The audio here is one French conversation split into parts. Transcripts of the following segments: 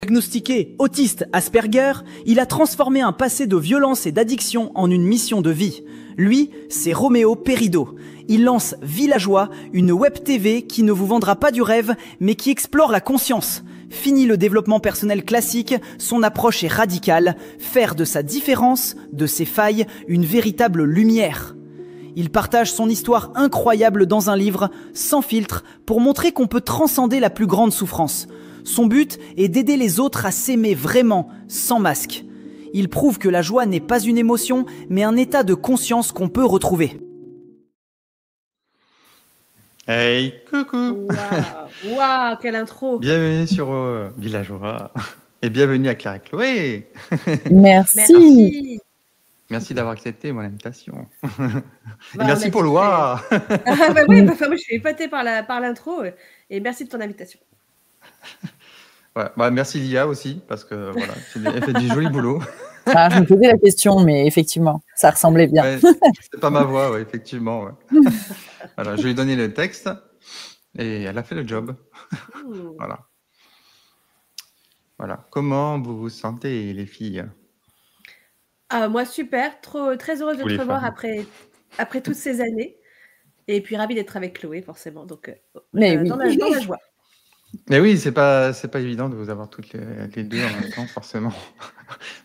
Diagnostiqué autiste Asperger, il a transformé un passé de violence et d'addiction en une mission de vie. Lui, c'est Roméo Perido. Il lance Villageois, une web TV qui ne vous vendra pas du rêve, mais qui explore la conscience. Fini le développement personnel classique, son approche est radicale, faire de sa différence, de ses failles, une véritable lumière. Il partage son histoire incroyable dans un livre, Sans filtre, pour montrer qu'on peut transcender la plus grande souffrance. Son but est d'aider les autres à s'aimer vraiment, sans masque. Il prouve que la joie n'est pas une émotion, mais un état de conscience qu'on peut retrouver. Hey, coucou. Waouh, wow, quelle intro. Bienvenue sur Villageois et bienvenue à Claire et Chloé. Merci. Merci d'avoir accepté mon invitation. Bah, merci pour le wa. Ah, bah oui, moi je suis épatée par l'intro et merci de ton invitation. Ouais, bah, merci Lia aussi parce que voilà, elle fait du joli boulot. Ah, je me posais la question, mais effectivement, ça ressemblait bien. Ouais, c'est pas ma voix, ouais, effectivement. Ouais. Voilà, je lui ai donné le texte et elle a fait le job. Voilà. Voilà. Comment vous vous sentez, les filles? Moi, super. Très heureuse de te revoir après toutes ces années. Et puis, ravie d'être avec Chloé, forcément. Donc, Mais oui. dans la joie. Mais oui, c'est pas évident de vous avoir toutes les deux en même temps, forcément.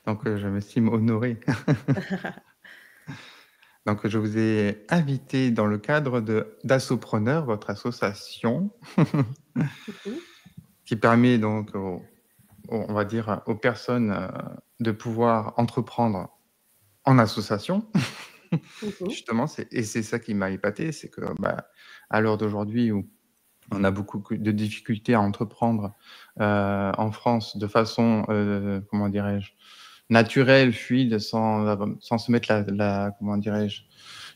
Donc, je m'estime honoré. Donc, je vous ai invité dans le cadre d'Assopreneur, votre association, qui permet donc, on va dire, aux personnes de pouvoir entreprendre en association. Justement, c'est ça qui m'a épaté, c'est que à l'heure d'aujourd'hui où on a beaucoup de difficultés à entreprendre en France de façon, comment dirais-je, naturelle, fluide, sans se mettre comment dirais-je,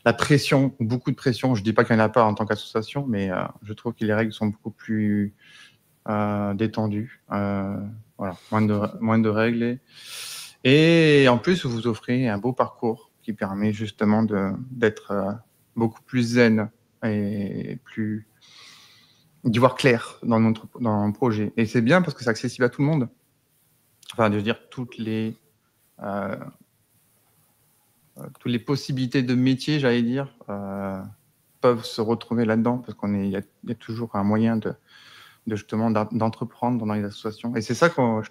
la pression, beaucoup de pression. Je dis pas qu'il n'y en a pas en tant qu'association, mais je trouve que les règles sont beaucoup plus détendues. Voilà, moins de règles. Et en plus, vous offrez un beau parcours qui permet justement d'être beaucoup plus zen et d'y voir clair dans le projet. Et c'est bien parce que c'est accessible à tout le monde. Enfin, de dire toutes les possibilités de métier, j'allais dire, peuvent se retrouver là-dedans parce il y a toujours un moyen justement d'entreprendre dans les associations. Et c'est ça qu'on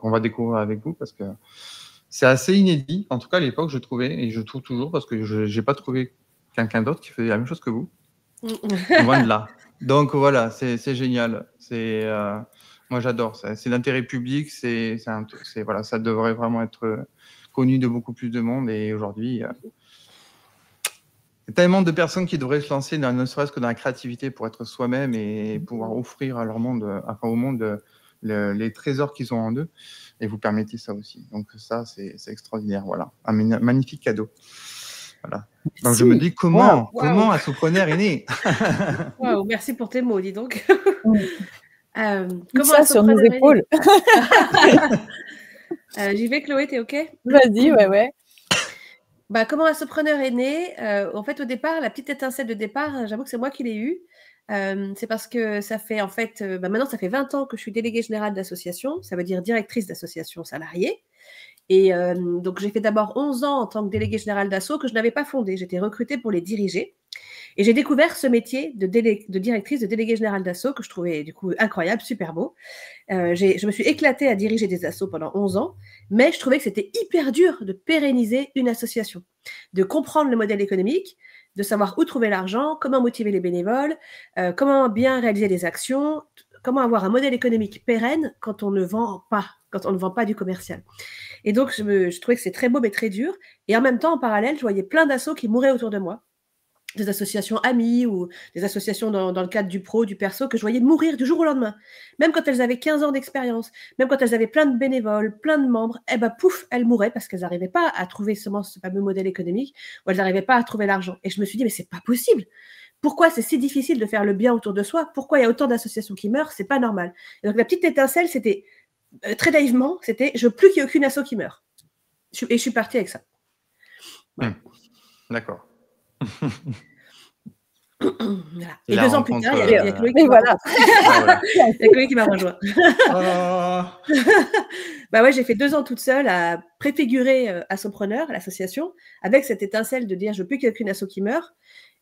va découvrir avec vous parce que c'est assez inédit. En tout cas, à l'époque, je trouvais, et je trouve toujours, parce que je n'ai pas trouvé quelqu'un d'autre qui faisait la même chose que vous. Loin de là. Donc voilà, c'est génial. Moi, j'adore ça. C'est l'intérêt public. Voilà, ça devrait vraiment être connu de beaucoup plus de monde. Et aujourd'hui, il y a tellement de personnes qui devraient se lancer, ne serait-ce que dans la créativité pour être soi-même et pouvoir offrir à au monde les trésors qu'ils ont en eux. Et vous permettez ça aussi. Donc ça, c'est extraordinaire. Voilà, un magnifique cadeau. Voilà. Donc je me dis comment Assopreneur est né. Wow, merci pour tes mots, dis donc. Comment ça sur nos épaules. J'y vais, Chloé, t'es OK? Vas-y, ouais. Comment Assopreneur est né, en fait, au départ, la petite étincelle de départ, j'avoue que c'est moi qui l'ai eue. C'est parce que ça fait en fait, maintenant ça fait 20 ans que je suis déléguée générale d'association, ça veut dire directrice d'association salariée. Et donc j'ai fait d'abord 11 ans en tant que déléguée générale d'asso que je n'avais pas fondé. J'étais recrutée pour les diriger. Et j'ai découvert ce métier de directrice, de déléguée générale d'asso que je trouvais du coup incroyable, super beau. Je me suis éclatée à diriger des assos pendant 11 ans, mais je trouvais que c'était hyper dur de pérenniser une association, de comprendre le modèle économique, de savoir où trouver l'argent, comment motiver les bénévoles, comment bien réaliser les actions, comment avoir un modèle économique pérenne quand on ne vend pas du commercial. Et donc, je trouvais que c'est très beau mais très dur. Et en même temps, en parallèle, je voyais plein d'assos qui mouraient autour de moi, des associations amies ou des associations dans le cadre du pro, du perso, que je voyais mourir du jour au lendemain. Même quand elles avaient 15 ans d'expérience, même quand elles avaient plein de bénévoles, plein de membres, pouf, elles mouraient parce qu'elles n'arrivaient pas à trouver ce fameux modèle économique, ou elles n'arrivaient pas à trouver l'argent. Et je me suis dit, mais c'est pas possible. Pourquoi c'est si difficile de faire le bien autour de soi? Pourquoi il y a autant d'associations qui meurent? C'est pas normal. Et donc la petite étincelle, c'était, très naïvement, c'était, je veux plus qu'il y ait aucune asso qui meurt. Et je suis partie avec ça. Voilà. D'accord. Voilà. Et Et la 2 ans plus rencontre, tard, il y a Chloé Mais qui m'a voilà. ah, voilà. il y a Chloé qui m'a rejoint. Oh. Bah ouais, j'ai fait 2 ans toute seule à préfigurer Assopreneur, l'association, avec cette étincelle de dire je veux plus qu'il y ait qu'une asso qui meurt.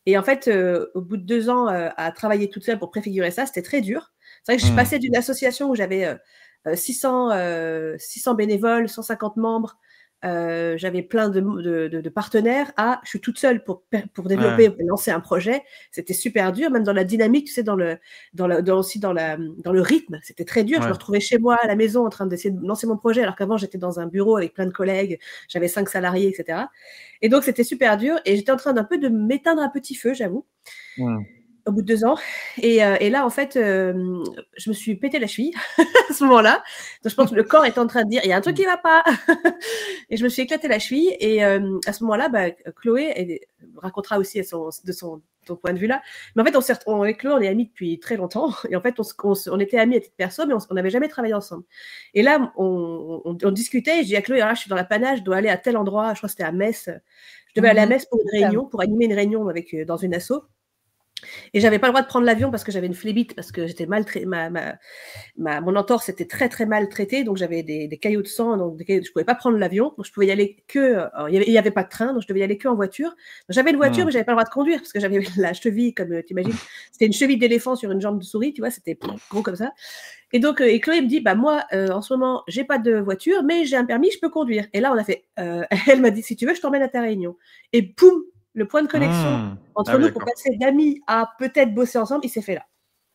Et en fait, au bout de 2 ans à travailler toute seule pour préfigurer ça, c'était très dur. C'est vrai que je passais d'une association où j'avais 600 bénévoles, 150 membres, j'avais plein de partenaires, à je suis toute seule pour développer, Ouais. lancer un projet. C'était super dur, même dans la dynamique, tu sais, aussi dans le rythme, c'était très dur. Je me Ouais. retrouvais chez moi à la maison en train d'essayer de lancer mon projet, alors qu'avant j'étais dans un bureau avec plein de collègues, j'avais 5 salariés, etc. Et donc c'était super dur et j'étais en train d'un peu de m'éteindre un petit feu, j'avoue, au bout de 2 ans. Et là, en fait, je me suis pété la cheville à ce moment-là. Donc je pense que le corps est en train de dire il y a un truc qui va pas. Et je me suis éclaté la cheville. Et à ce moment-là, Chloé elle racontera aussi de son point de vue là. Mais en fait, avec Chloé, on est amis depuis très longtemps. Et en fait, on était amis à titre perso, mais on n'avait jamais travaillé ensemble. Et là, on discutait. Et je dis à Chloé, alors là, je suis dans la panache, je dois aller à tel endroit. Je crois que c'était à Metz. Je devais aller à Metz pour une réunion, pour animer une réunion dans une asso. Et j'avais pas le droit de prendre l'avion parce que j'avais une phlébite, parce que j'étais mon entorse était très très mal traitée, donc j'avais des caillots de sang, donc je pouvais pas prendre l'avion, donc je pouvais y aller que, il y avait pas de train, donc je devais y aller que en voiture. Donc, j'avais une voiture, mais j'avais pas le droit de conduire parce que j'avais la cheville, comme t'imagines, c'était une cheville d'éléphant sur une jambe de souris, tu vois, c'était gros comme ça. Et donc, et Chloé me dit, moi, en ce moment, j'ai pas de voiture, mais j'ai un permis, je peux conduire. Et là, on a fait, elle m'a dit, si tu veux, je t'emmène à ta réunion. Et poum, le point de connexion entre nous pour passer d'amis à peut-être bosser ensemble, il s'est fait là.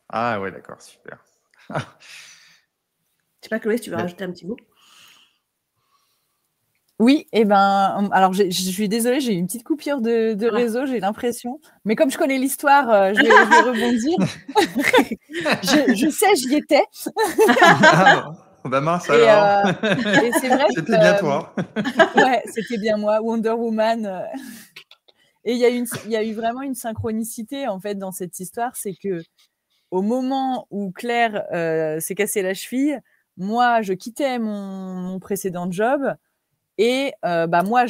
Ah ouais, d'accord, super. Je sais pas, Chloé, si tu veux rajouter un petit mot. Oui, et ben, alors je suis désolée, j'ai eu une petite coupure de réseau, j'ai l'impression. Mais comme je connais l'histoire, je vais rebondir. je sais, j'y étais. Bah mince alors. Et c'est vrai c'était bien toi. Ouais, c'était bien moi, Wonder Woman. Et il y a eu vraiment une synchronicité en fait dans cette histoire, c'est que au moment où Claire s'est cassé la cheville, moi je quittais mon précédent job. Et moi,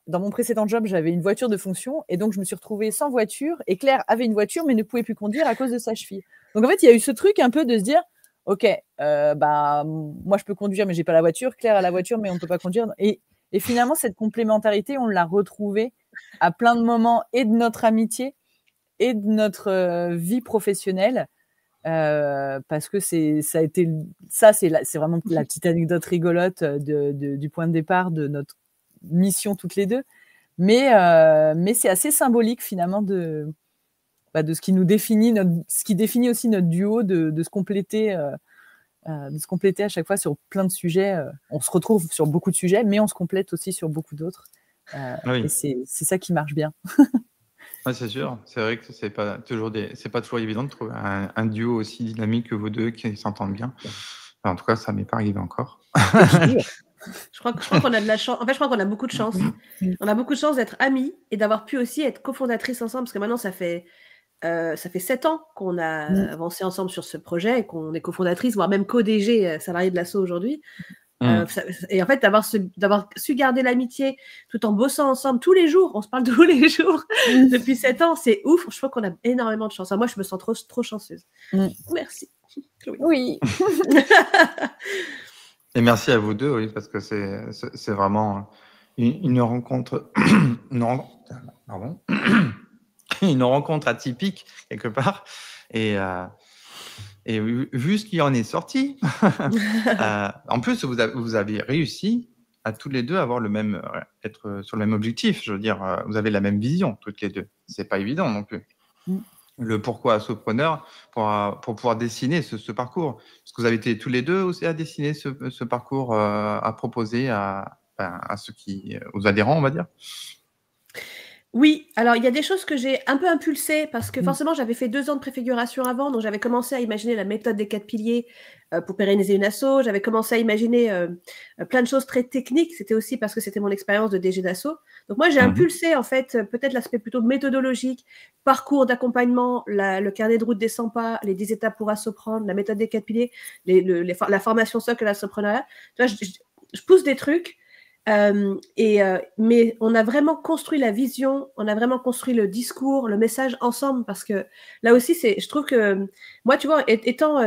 dans mon précédent job, j'avais une voiture de fonction et donc je me suis retrouvée sans voiture. Et Claire avait une voiture mais ne pouvait plus conduire à cause de sa cheville. Donc en fait, il y a eu ce truc un peu de se dire, ok, moi je peux conduire mais j'ai pas la voiture. Claire a la voiture mais on peut pas conduire. Et finalement, cette complémentarité, on l'a retrouvée à plein de moments et de notre amitié et de notre vie professionnelle. Parce que c'est vraiment la petite anecdote rigolote du point de départ de notre mission toutes les deux, mais c'est assez symbolique finalement de ce qui nous définit, ce qui définit aussi notre duo, de se compléter à chaque fois sur plein de sujets. On se retrouve sur beaucoup de sujets, mais on se complète aussi sur beaucoup d'autres. Et c'est ça qui marche bien. Ouais, c'est sûr. C'est vrai que c'est pas toujours évident de trouver un duo aussi dynamique que vous deux qui s'entendent bien. Enfin, en tout cas, ça m'est pas arrivé encore. Je crois qu'on a de la chance. En fait, je crois qu'on a beaucoup de chance. On a beaucoup de chance d'être amis et d'avoir pu aussi être cofondatrices ensemble, parce que maintenant, ça fait 7 ans qu'on a avancé ensemble sur ce projet et qu'on est cofondatrice, voire même co-DG salarié de l'asso aujourd'hui. Et en fait, d'avoir su garder l'amitié tout en bossant ensemble tous les jours, on se parle tous les jours depuis 7 ans, c'est ouf. Je crois qu'on a énormément de chance. Moi, je me sens trop chanceuse. Merci. Oui. Et merci à vous deux, oui, parce que c'est vraiment une rencontre, une rencontre atypique quelque part. Et vu ce qui en est sorti, en plus, vous avez réussi à tous les deux être sur le même objectif. Je veux dire, vous avez la même vision toutes les deux. C'est pas évident non plus. Le pourquoi Assopreneur pour pouvoir dessiner ce parcours. Parce que vous avez été tous les deux aussi à dessiner ce parcours, à proposer à ceux aux adhérents, on va dire. Oui, alors il y a des choses que j'ai un peu impulsées parce que forcément j'avais fait 2 ans de préfiguration avant, donc j'avais commencé à imaginer la méthode des 4 piliers pour pérenniser une asso, j'avais commencé à imaginer plein de choses très techniques, c'était aussi parce que c'était mon expérience de DG d'asso. Donc moi j'ai impulsé en fait peut-être l'aspect plutôt méthodologique, parcours d'accompagnement, le carnet de route des 100 pas, les 10 étapes pour assoprendre, la méthode des 4 piliers, la formation socle à l'assoprenariat. Tu vois, je pousse des trucs. Mais on a vraiment construit la vision, on a vraiment construit le discours, le message ensemble, parce que là aussi, je trouve que moi, tu vois, étant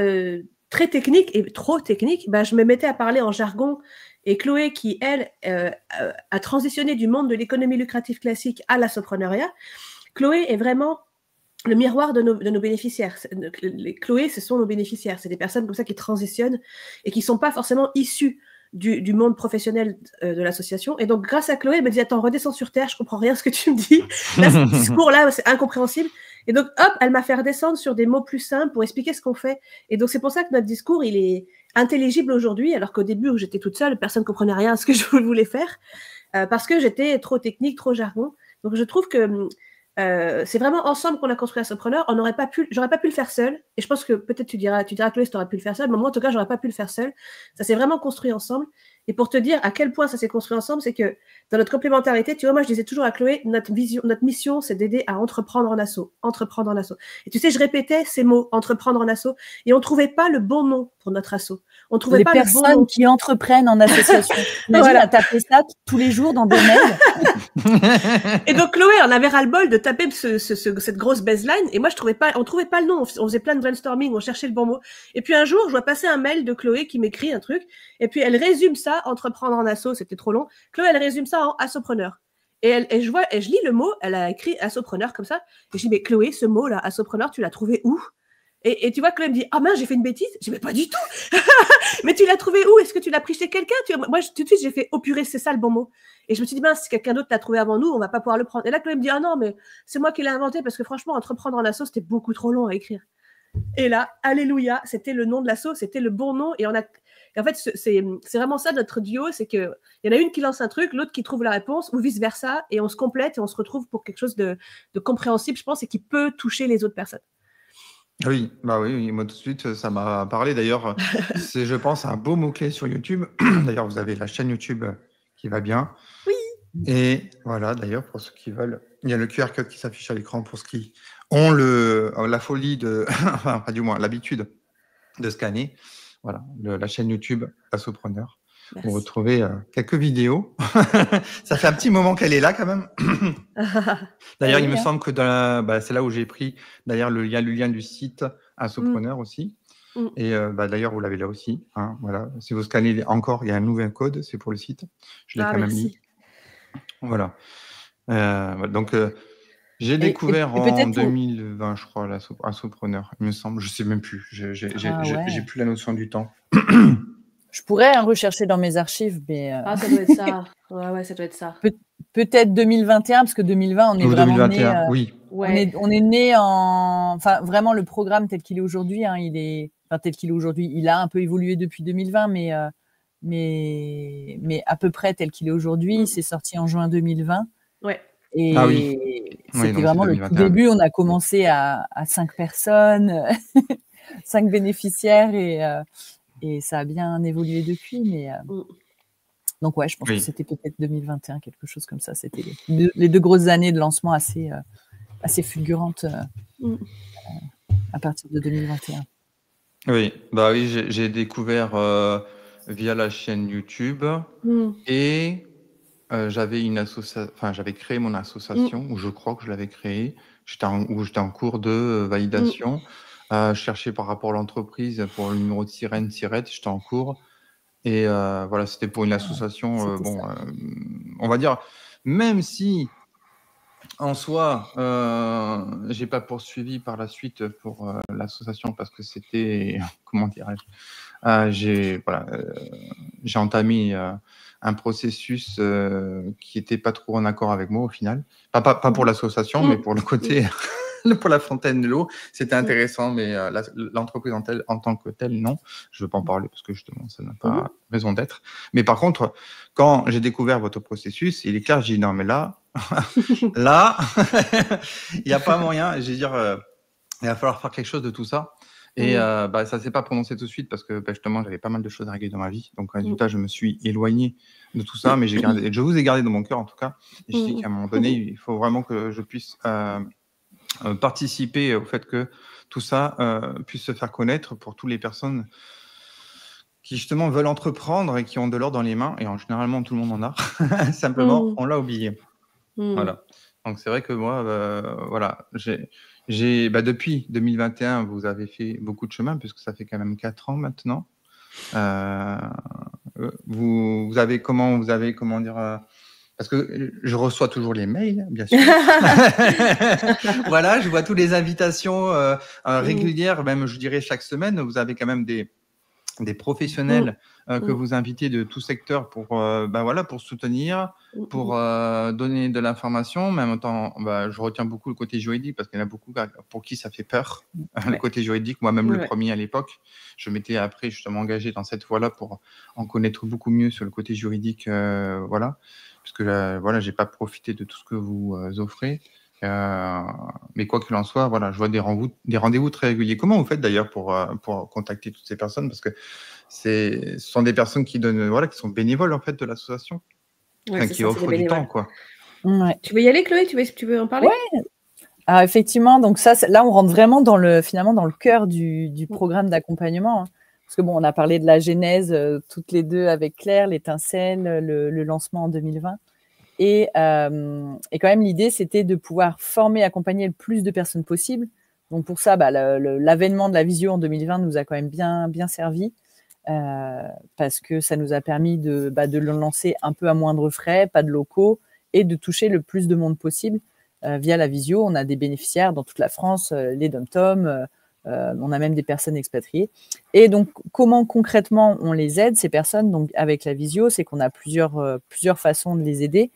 très technique et trop technique, bah, je me mettais à parler en jargon. Et Chloé, qui, elle, a transitionné du monde de l'économie lucrative classique à l'infopreneuriat, Chloé est vraiment le miroir de nos bénéficiaires. Chloé, ce sont nos bénéficiaires. C'est des personnes comme ça qui transitionnent et qui ne sont pas forcément issues du monde professionnel de l'association. Et donc, grâce à Chloé, elle me dit, attends, redescends sur Terre, je comprends rien à ce que tu me dis. Là, ce discours-là, c'est incompréhensible. Et donc, hop, elle m'a fait redescendre sur des mots plus simples pour expliquer ce qu'on fait. Et donc, c'est pour ça que notre discours, il est intelligible aujourd'hui, alors qu'au début, où j'étais toute seule, personne ne comprenait rien à ce que je voulais faire, parce que j'étais trop technique, trop jargon. Donc, je trouve que c'est vraiment ensemble qu'on a construit Assopreneur. J'aurais pas pu le faire seul. Et je pense que peut-être tu diras Chloé, tu aurais pu le faire seul. Mais moi, en tout cas, j'aurais pas pu le faire seul. Ça s'est vraiment construit ensemble. Et pour te dire à quel point ça s'est construit ensemble, c'est que dans notre complémentarité, tu vois, moi, je disais toujours à Chloé, notre mission, c'est d'aider à entreprendre en asso. Entreprendre en asso. Et tu sais, je répétais ces mots, entreprendre en asso. Et on trouvait pas le bon nom pour notre asso. On trouvait les pas personnes le bon nom. qui entreprennent en association. Imagine Voilà. à taper ça tous les jours dans des mails. Et donc Chloé, on avait ras-le-bol de taper cette grosse baseline. Et moi, on trouvait pas le nom. On faisait plein de brainstorming, on cherchait le bon mot. Et puis un jour, je vois passer un mail de Chloé qui m'écrit un truc. Et puis elle résume ça, entreprendre en asso, c'était trop long. Chloé, elle résume ça en assopreneur. Et je lis le mot, elle a écrit assopreneur comme ça. Et je dis, mais Chloé, ce mot-là, assopreneur, tu l'as trouvé où? Et tu vois, Chloé me dit, ah mince, j'ai fait une bêtise. Je dis, mais pas du tout. Mais tu l'as trouvé où? Est-ce que tu l'as pris chez quelqu'un? Moi, tout de suite, j'ai fait, oh purée, c'est ça le bon mot. Et je me suis dit, mince, si quelqu'un d'autre l'a trouvé avant nous, on va pas pouvoir le prendre. Et là, Chloé me dit, ah non, mais c'est moi qui l'ai inventé parce que franchement, entreprendre en asso, c'était beaucoup trop long à écrire. Et là, alléluia, c'était le nom de l'asso, c'était le bon nom. Et en fait, c'est vraiment ça notre duo, c'est qu'il y en a une qui lance un truc, l'autre qui trouve la réponse, ou vice-versa, et on se complète et on se retrouve pour quelque chose de compréhensible, je pense, et qui peut toucher les autres personnes. Oui, bah oui, moi tout de suite, ça m'a parlé. D'ailleurs, c'est, je pense, un beau mot-clé sur YouTube. D'ailleurs, vous avez la chaîne YouTube qui va bien. Oui. Et voilà, d'ailleurs, pour ceux qui veulent, il y a le QR code qui s'affiche à l'écran pour ceux qui ont la folie de, enfin, pas du moins, l'habitude de scanner. Voilà, la chaîne YouTube Assopreneur. Merci. Vous retrouvez quelques vidéos. Ça fait un petit moment qu'elle est là quand même. D'ailleurs, il me semble que c'est là où j'ai pris d'ailleurs le lien du site Assopreneur aussi. Et d'ailleurs, vous l'avez là aussi. Hein, voilà. Si vous scannez encore, il y a un nouvel code, c'est pour le site. Je l'ai quand même mis. Voilà. Donc, j'ai découvert en 2020, je crois, l'Assopreneur, il me semble. Je ne sais même plus. J'ai plus la notion du temps. Je pourrais rechercher dans mes archives, mais... Ah, ça doit être ça. Ouais, ça doit être ça. Peut-être 2021, parce que 2020, on est vraiment 2021, né... oui. Ouais. On est né en... Enfin, vraiment, le programme tel qu'il est aujourd'hui, hein, tel qu'il est aujourd'hui, il a un peu évolué depuis 2020, mais à peu près tel qu'il est aujourd'hui, c'est sorti en juin 2020. Ouais. Et c'était vraiment le tout 2021. début. On a commencé à 5 personnes, 5 bénéficiaires, et ça a bien évolué depuis. Mais donc ouais, je pense que c'était peut-être 2021, quelque chose comme ça. C'était les 2 grosses années de lancement assez fulgurantes à partir de 2021. Oui, j'ai découvert via la chaîne YouTube et j'avais j'avais créé mon association, ou je crois que je l'avais créée, j'étais en cours de validation, je cherchais par rapport à l'entreprise pour le numéro de SIRET, j'étais en cours, et voilà, c'était pour une association, on va dire, même si en soi, j'ai pas poursuivi par la suite pour l'association parce que c'était, comment dirais-je, j'ai entamé un processus qui était pas trop en accord avec moi au final. Pas pour l'association, mais pour le côté, pour la fontaine de l'eau. C'était intéressant, mais l'entreprise en tant que telle, non. Je veux pas en parler parce que justement, ça n'a pas raison d'être. Mais par contre, quand j'ai découvert votre processus, il est clair, j'ai dit non, mais là, il n'y a pas moyen. Je veux dire, il va falloir faire quelque chose de tout ça. Et ça ne s'est pas prononcé tout de suite parce que justement, j'avais pas mal de choses à régler dans ma vie. Donc, résultat, je me suis éloigné de tout ça. Mais je vous ai gardé dans mon cœur, en tout cas. Et je dis qu'à un moment donné, il faut vraiment que je puisse participer au fait que tout ça puisse se faire connaître pour toutes les personnes qui justement veulent entreprendre et qui ont de l'or dans les mains, et généralement tout le monde en a, simplement on l'a oublié. Voilà. Donc c'est vrai que moi, voilà, depuis 2021, vous avez fait beaucoup de chemin, puisque ça fait quand même 4 ans maintenant. Vous avez comment dire, parce que je reçois toujours les mails, bien sûr. Voilà, je vois toutes les invitations régulières, même je dirais chaque semaine. Vous avez quand même des professionnels que vous invitez de tout secteur pour pour soutenir, pour donner de l'information. Mais en même temps, je retiens beaucoup le côté juridique, parce qu'il y en a beaucoup pour qui ça fait peur, le côté juridique. Moi-même, le premier à l'époque, je m'étais après justement engagé dans cette voie-là pour en connaître beaucoup mieux sur le côté juridique, voilà, parce que voilà, j'ai pas profité de tout ce que vous offrez. Mais quoi qu'il en soit, voilà, je vois des rendez-vous très réguliers. Comment vous faites d'ailleurs pour contacter toutes ces personnes? Parce que ce sont des personnes qui donnent, voilà, qui sont bénévoles en fait de l'association, qui offrent du temps, quoi. Ouais. Tu veux y aller, Chloé? Tu veux en parler? Ouais. Alors, effectivement, donc là, on rentre vraiment finalement dans le cœur du programme d'accompagnement, hein. Parce que bon, on a parlé de la genèse toutes les deux avec Claire, l'étincelle, le lancement en 2020. Et quand même, l'idée, c'était de pouvoir former, accompagner le plus de personnes possible. Donc pour ça, l'avènement de la visio en 2020 nous a quand même bien servi, parce que ça nous a permis de le lancer un peu à moindre frais, pas de locaux, et de toucher le plus de monde possible via la visio. On a des bénéficiaires dans toute la France, les DOM-TOM, on a même des personnes expatriées. Et donc, comment concrètement on les aide, ces personnes, donc avec la visio? C'est qu'on a plusieurs façons de les aider.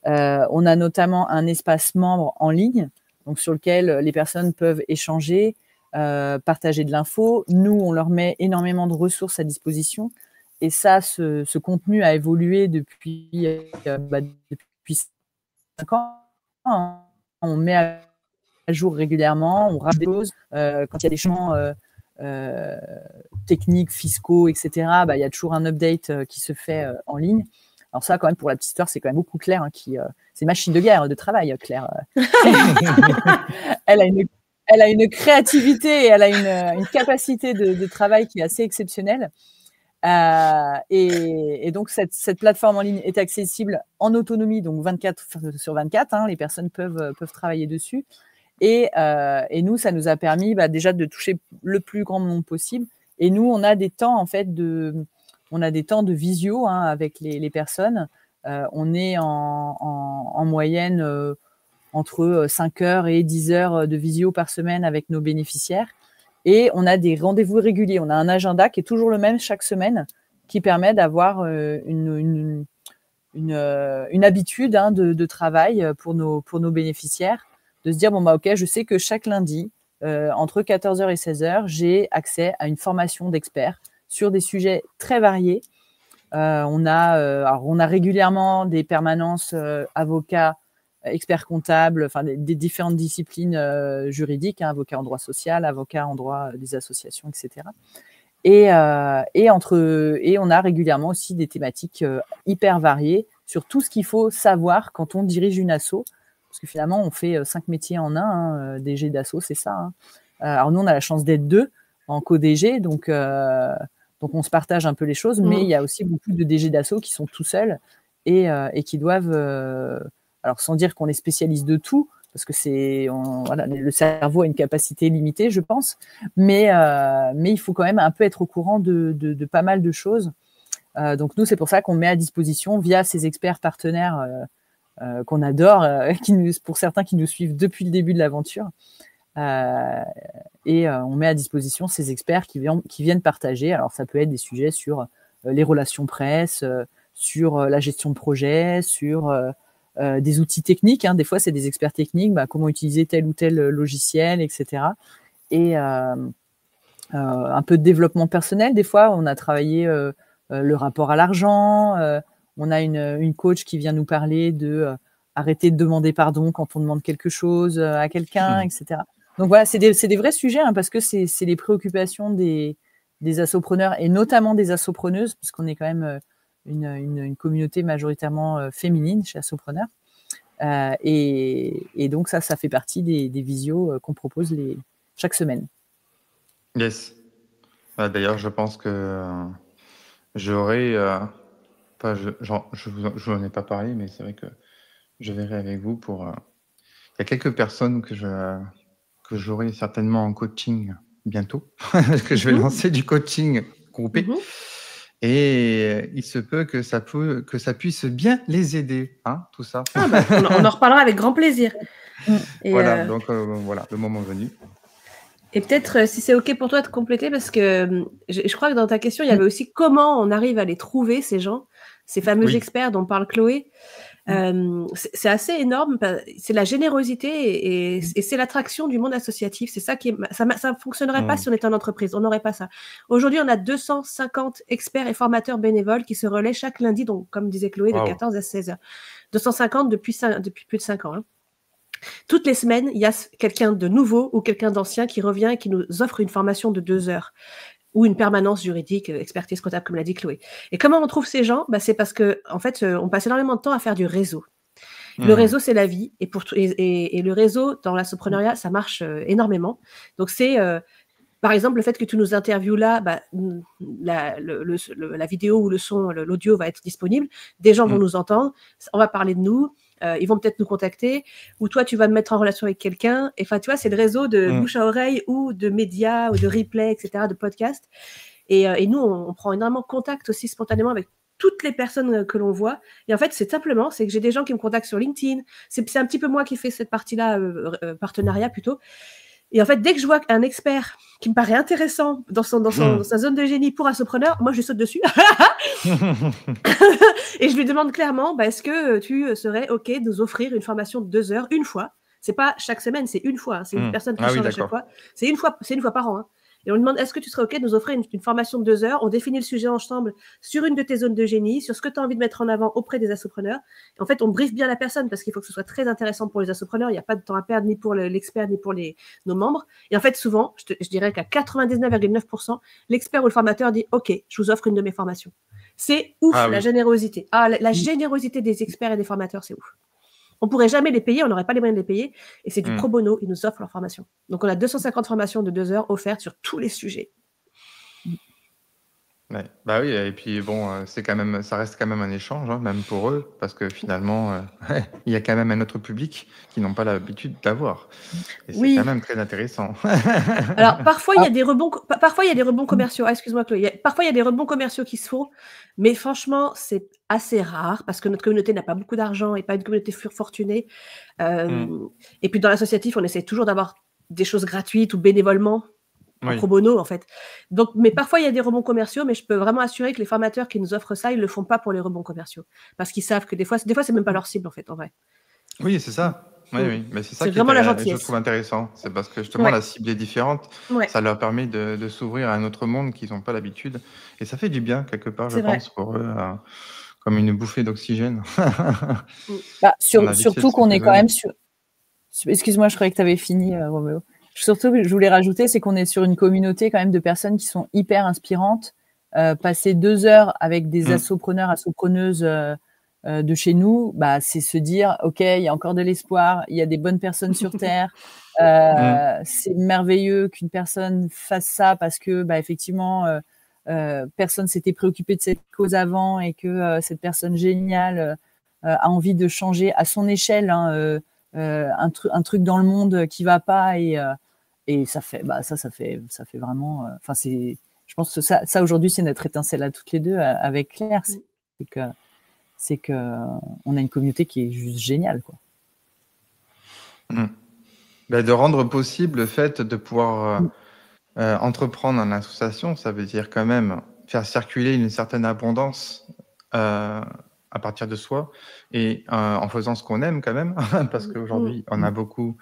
On a notamment un espace membre en ligne, donc sur lequel les personnes peuvent échanger, partager de l'info. Nous, on leur met énormément de ressources à disposition. Et ça, ce contenu a évolué depuis 5 ans. On met à jour régulièrement, on rajoute des choses. Quand il y a des changements techniques, fiscaux, etc., il y a toujours un update qui se fait en ligne. Alors ça, quand même, pour la petite histoire, c'est quand même beaucoup Claire, hein, c'est machine de guerre, de travail, Claire. Elle a une créativité et elle a une capacité de travail qui est assez exceptionnelle. Et donc, cette plateforme en ligne est accessible en autonomie, donc 24/24. Hein, les personnes peuvent travailler dessus. Et nous, ça nous a permis déjà de toucher le plus grand nombre possible. Et nous, on a des temps, en fait, on a des temps de visio, hein, avec les personnes. On est en moyenne entre 5 heures et 10 heures de visio par semaine avec nos bénéficiaires. Et on a des rendez-vous réguliers. On a un agenda qui est toujours le même chaque semaine, qui permet d'avoir une habitude, hein, de travail pour nos bénéficiaires, de se dire, ok, je sais que chaque lundi, entre 14h et 16h, j'ai accès à une formation d'experts sur des sujets très variés. On a régulièrement des permanences avocats, experts comptables, enfin des différentes disciplines juridiques, hein, avocats en droit social, avocats en droit des associations, etc. Et on a régulièrement aussi des thématiques hyper variées sur tout ce qu'il faut savoir quand on dirige une asso, parce que finalement on fait 5 métiers en un, hein, DG d'asso, c'est ça, hein. Alors nous on a la chance d'être 2 en co-DG, donc on se partage un peu les choses, mais il y a aussi beaucoup de DG d'asso qui sont tout seuls et qui doivent, alors sans dire qu'on est spécialiste de tout, parce que le cerveau a une capacité limitée, je pense, mais il faut quand même un peu être au courant de pas mal de choses. Donc nous, c'est pour ça qu'on met à disposition, via ces experts partenaires qu'on adore, pour certains qui nous suivent depuis le début de l'aventure, on met à disposition ces experts qui viennent partager. Alors ça peut être des sujets sur les relations presse, sur la gestion de projet, sur des outils techniques, hein. Des fois c'est des experts techniques, comment utiliser tel ou tel logiciel, etc. Et un peu de développement personnel. Des fois on a travaillé le rapport à l'argent, on a une coach qui vient nous parler de arrêter de demander pardon quand on demande quelque chose à quelqu'un, etc. Donc voilà, c'est des vrais sujets, hein, parce que c'est les préoccupations des assopreneurs, et notamment des assopreneuses, puisqu'on est quand même une communauté majoritairement féminine chez Assopreneurs. Et donc ça fait partie des visios qu'on propose chaque semaine. Yes. D'ailleurs, je pense que j'aurais, enfin, je vous en ai pas parlé, mais c'est vrai que je verrai avec vous pour. Il y a quelques personnes que j'aurai certainement en coaching bientôt, parce que je vais lancer du coaching groupé. Et il se peut que ça puisse bien les aider, hein, tout ça. Ah bah, on en reparlera avec grand plaisir. Et, Voilà, donc voilà, le moment venu. Et peut-être, si c'est OK pour toi de compléter, parce que je crois que dans ta question, il y avait aussi comment on arrive à les trouver, ces gens, ces fameux experts dont parle Chloé. C'est assez énorme. C'est la générosité et c'est l'attraction du monde associatif. C'est ça ça fonctionnerait pas si on était en entreprise. On n'aurait pas ça. Aujourd'hui, on a 250 experts et formateurs bénévoles qui se relaient chaque lundi, donc, comme disait Chloé, de 14 à 16 heures. 250 depuis plus de 5 ans. Hein. Toutes les semaines, il y a quelqu'un de nouveau ou quelqu'un d'ancien qui revient et qui nous offre une formation de 2 heures ou une permanence juridique, expertise comptable, comme l'a dit Chloé. Et comment on trouve ces gens ? C'est parce que, en fait, on passe énormément de temps à faire du réseau. Le réseau, c'est la vie. Et le réseau, dans l'assopreneuriat, ça marche énormément. Donc, c'est... par exemple, le fait que tu nous interviewes là, la vidéo ou le son, l'audio va être disponible. Des gens vont nous entendre. On va parler de nous. Ils vont peut-être nous contacter. Ou toi, tu vas me mettre en relation avec quelqu'un. Enfin, tu vois, c'est le réseau de bouche à oreille ou de médias ou de replay, etc., de podcasts. Et nous, on prend énormément contact aussi spontanément avec toutes les personnes que l'on voit. Et en fait, c'est que j'ai des gens qui me contactent sur LinkedIn. C'est un petit peu moi qui fais cette partie-là, partenariat plutôt. Et en fait, dès que je vois un expert qui me paraît intéressant dans sa zone de génie pour Assopreneur, moi, je saute dessus. Et je lui demande clairement, est-ce que tu serais OK de nous offrir une formation de 2 heures, une fois ? C'est pas chaque semaine, c'est une fois. Hein. C'est une personne qui change à chaque fois. C'est une fois par an. Hein. Et on lui demande, est-ce que tu serais OK de nous offrir une formation de 2 heures ? On définit le sujet ensemble sur une de tes zones de génie, sur ce que tu as envie de mettre en avant auprès des assopreneurs. Et en fait, on briefe bien la personne parce qu'il faut que ce soit très intéressant pour les assopreneurs. Il n'y a pas de temps à perdre ni pour l'expert ni pour nos membres. Et en fait, souvent, je dirais qu'à 99,9%, l'expert ou le formateur dit, OK, je vous offre une de mes formations. C'est ouf, la générosité. La générosité des experts et des formateurs, c'est ouf. On ne pourrait jamais les payer, on n'aurait pas les moyens de les payer. Et c'est du pro bono, ils nous offrent leur formation. Donc, on a 250 formations de 2 heures offertes sur tous les sujets. Ouais. Bah oui, et puis bon, ça reste quand même un échange, hein, même pour eux, parce que finalement, il y a quand même un autre public qui n'ont pas l'habitude d'avoir. Et c'est quand même très intéressant. Alors, parfois, il y a des rebonds commerciaux. Excuse-moi, Chloé. Parfois, il y a des rebonds commerciaux qui se font, mais franchement, c'est assez rare parce que notre communauté n'a pas beaucoup d'argent et pas une communauté fortunée. Et puis, dans l'associatif, on essaie toujours d'avoir des choses gratuites ou bénévolement. En pro bono, en fait. Donc, mais parfois, il y a des rebonds commerciaux, mais je peux vraiment assurer que les formateurs qui nous offrent ça, ils ne le font pas pour les rebonds commerciaux. Parce qu'ils savent que des fois, c'est même pas leur cible, en fait, en vrai. Oui, c'est ça. Oui. Mais c'est ça qui vraiment la gentillesse. je trouve intéressant. C'est parce que justement, la cible est différente. Ça leur permet de s'ouvrir à un autre monde qu'ils n'ont pas l'habitude. Et ça fait du bien, quelque part, je pense, pour eux, comme une bouffée d'oxygène. Surtout qu'on est quand même sur... Excuse-moi, je croyais que tu avais fini, Roméo. Surtout, je voulais rajouter, c'est qu'on est sur une communauté quand même de personnes qui sont hyper inspirantes. Passer 2 heures avec des assopreneurs, assopreneuses de chez nous, c'est se dire, OK, il y a encore de l'espoir, il y a des bonnes personnes sur Terre. C'est merveilleux qu'une personne fasse ça parce que, effectivement, personne s'était préoccupé de cette cause avant et que cette personne géniale a envie de changer à son échelle un truc dans le monde qui va pas et ça fait vraiment je pense que ça aujourd'hui c'est notre étincelle à toutes les deux avec Claire, c'est que on a une communauté qui est juste géniale, quoi. De rendre possible le fait de pouvoir entreprendre en association, ça veut dire quand même faire circuler une certaine abondance à partir de soi et en faisant ce qu'on aime quand même, parce qu'aujourd'hui, on a beaucoup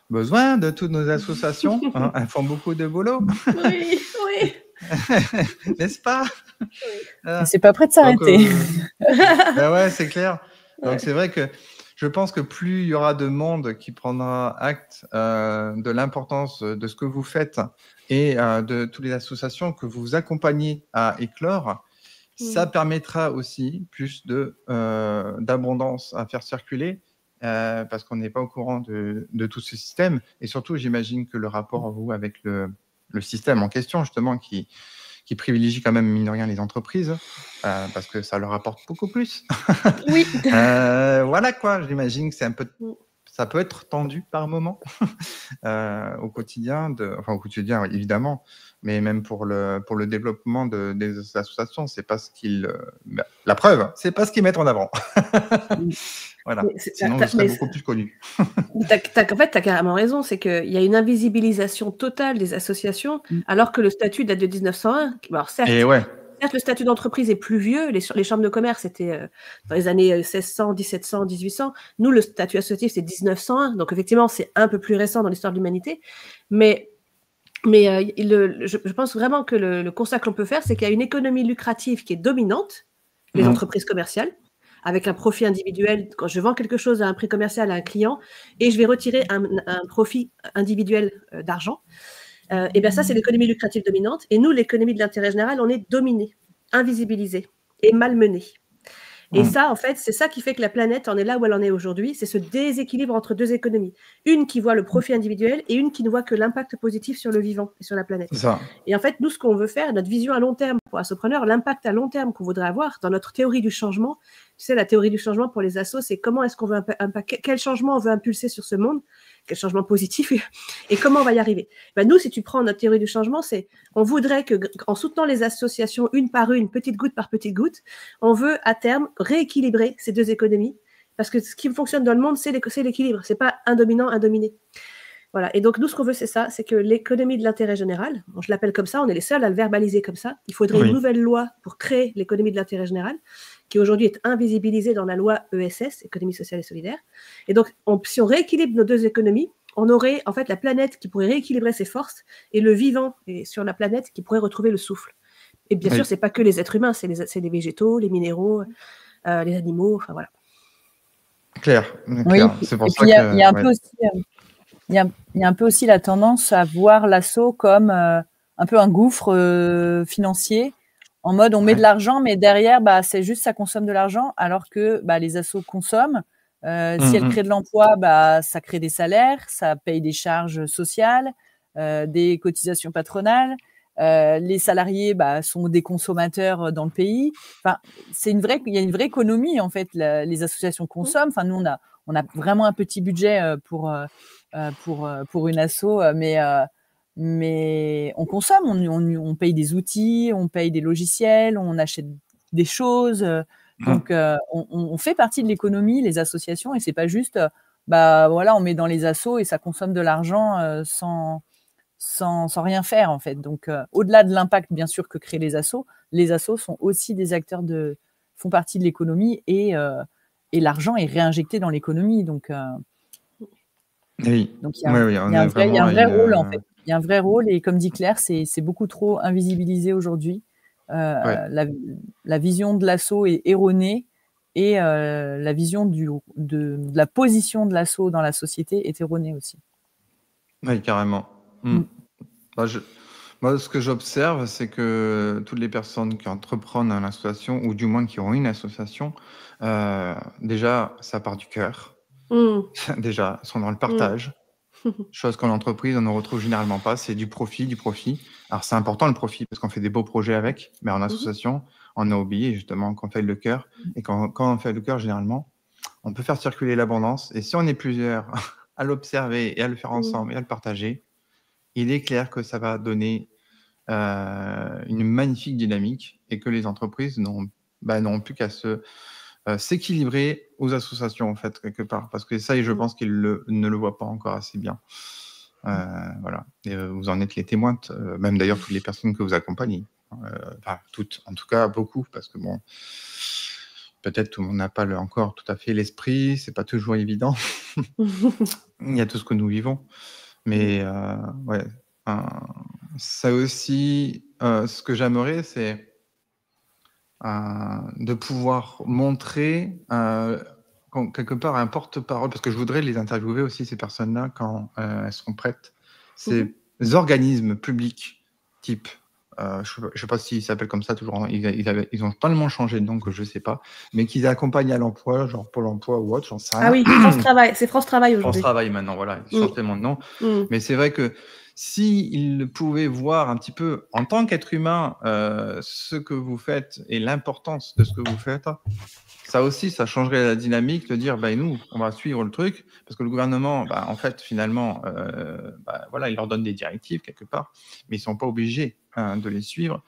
besoin de toutes nos associations. Elles font beaucoup de boulot. Oui. N'est-ce pas? C'est pas prêt de s'arrêter. Ouais, c'est clair. Donc, c'est vrai que je pense que plus il y aura de monde qui prendra acte de l'importance de ce que vous faites et de toutes les associations que vous accompagnez à éclore, ça permettra aussi plus d'abondance à faire circuler parce qu'on n'est pas au courant de tout ce système. Et surtout, j'imagine que le rapport, vous, avec le système en question, justement, qui qui privilégient quand même, mine de rien, les entreprises, parce que ça leur apporte beaucoup plus. Oui. Voilà quoi, j'imagine que c'est un peu... Ça peut être tendu par moment au quotidien, enfin au quotidien évidemment, mais même pour le développement des associations, c'est pas ce qu'ils... la preuve, c'est pas ce qu'ils mettent en avant. Voilà. Sinon, je serais beaucoup plus connu. En fait, tu as carrément raison, c'est qu'il y a une invisibilisation totale des associations, alors que le statut date de 1901. Alors certes, certes, le statut d'entreprise est plus vieux. Les chambres de commerce, c'était dans les années 1600, 1700, 1800. Nous, le statut associatif, c'est 1901. Donc, effectivement, c'est un peu plus récent dans l'histoire de l'humanité. Mais je pense vraiment que le constat que l'on peut faire, c'est qu'il y a une économie lucrative qui est dominante, les entreprises commerciales, avec un profit individuel. Quand je vends quelque chose à un prix commercial à un client et je vais retirer un profit individuel d'argent, et bien ça, c'est l'économie lucrative dominante. Et nous, l'économie de l'intérêt général, on est dominé, invisibilisé et malmené. Et ça, en fait, c'est ça qui fait que la planète en est là où elle en est aujourd'hui. C'est ce déséquilibre entre deux économies. Une qui voit le profit individuel et une qui ne voit que l'impact positif sur le vivant et sur la planète. Et en fait, nous, ce qu'on veut faire, notre vision à long terme pour Assopreneur, l'impact à long terme qu'on voudrait avoir dans notre théorie du changement, tu sais, la théorie du changement pour les assos, c'est comment est-ce qu'on veut quel changement on veut impulser sur ce monde, quel changement positif, et comment on va y arriver. Ben nous, si tu prends notre théorie du changement, c'est on voudrait que, en soutenant les associations une par une, petite goutte par petite goutte, on veut à terme rééquilibrer ces deux économies, parce que ce qui fonctionne dans le monde, c'est l'équilibre, c'est pas un dominant, un dominé. Voilà. Et donc, nous, ce qu'on veut, c'est ça, c'est que l'économie de l'intérêt général, bon, je l'appelle comme ça, on est les seuls à le verbaliser comme ça. Il faudrait une nouvelle loi pour créer l'économie de l'intérêt général, qui aujourd'hui est invisibilisée dans la loi ESS, économie sociale et solidaire. Et donc, si on rééquilibre nos deux économies, on aurait en fait la planète qui pourrait rééquilibrer ses forces et le vivant sur la planète qui pourrait retrouver le souffle. Et bien sûr, c'est pas que les êtres humains, c'est les végétaux, les minéraux, les animaux, enfin voilà. Clair. Oui. C'est pour et ça puis, que... il y a un peu aussi... Il y a un peu aussi la tendance à voir l'asso comme un peu un gouffre financier, en mode on met de l'argent, mais derrière, c'est juste ça consomme de l'argent, alors que les assos consomment. Si elles créent de l'emploi, ça crée des salaires, ça paye des charges sociales, des cotisations patronales. Les salariés sont des consommateurs dans le pays. Enfin, il y a une vraie économie en fait. Les associations consomment. Enfin, nous on a vraiment un petit budget pour une asso, mais on consomme, on paye des outils, on paye des logiciels, on achète des choses. Donc, on fait partie de l'économie, les associations, et c'est pas juste, voilà, on met dans les assos et ça consomme de l'argent sans rien faire en fait. Donc, au-delà de l'impact bien sûr que créent les assos sont aussi des acteurs font partie de l'économie et l'argent est réinjecté dans l'économie. Donc oui. Donc, il y a un vrai rôle, en fait. Il y a un vrai rôle, et comme dit Claire, c'est beaucoup trop invisibilisé aujourd'hui. La vision de l'asso est erronée, et la vision de la position de l'asso dans la société est erronée aussi. Oui, carrément. Moi, ce que j'observe, c'est que toutes les personnes qui entreprennent une association, ou du moins qui ont une association, déjà, ça part du cœur. Déjà, sont dans le partage. Chose qu'en entreprise, on ne retrouve généralement pas. C'est du profit. Alors, c'est important le profit parce qu'on fait des beaux projets avec, mais en association, on a oublié justement qu'on fait le cœur. Et quand on fait le cœur, généralement, on peut faire circuler l'abondance. Et si on est plusieurs à l'observer et à le faire ensemble et à le partager, il est clair que ça va donner une magnifique dynamique et que les entreprises n'ont plus qu'à s'équilibrer aux associations, en fait, quelque part. Parce que ça, je pense qu'ils ne le voient pas encore assez bien. Voilà. Et vous en êtes les témoins, même d'ailleurs toutes les personnes que vous accompagnez. Enfin, toutes, en tout cas, beaucoup, parce que bon, peut-être tout le monde n'a pas encore tout à fait l'esprit, c'est pas toujours évident. Il y a tout ce que nous vivons. Mais ça aussi, ce que j'aimerais, c'est de pouvoir montrer quelque part un porte-parole, parce que je voudrais les interviewer aussi, ces personnes-là, quand elles seront prêtes. Ces organismes publics type, je ne sais pas s'ils s'appellent comme ça toujours, ils ont tellement changé de nom que je ne sais pas, mais qu'ils accompagnent à l'emploi, genre Pôle emploi ou autre, j'en sais rien. Ah oui, France Travail, c'est France Travail aujourd'hui. France Travail maintenant, voilà, ils changent tellement de nom. Mais c'est vrai que s'ils pouvaient voir un petit peu, en tant qu'être humain, ce que vous faites et l'importance de ce que vous faites, ça aussi, ça changerait la dynamique de dire, nous, on va suivre le truc, parce que le gouvernement, en fait, finalement, voilà, il leur donne des directives quelque part, mais ils ne sont pas obligés de les suivre.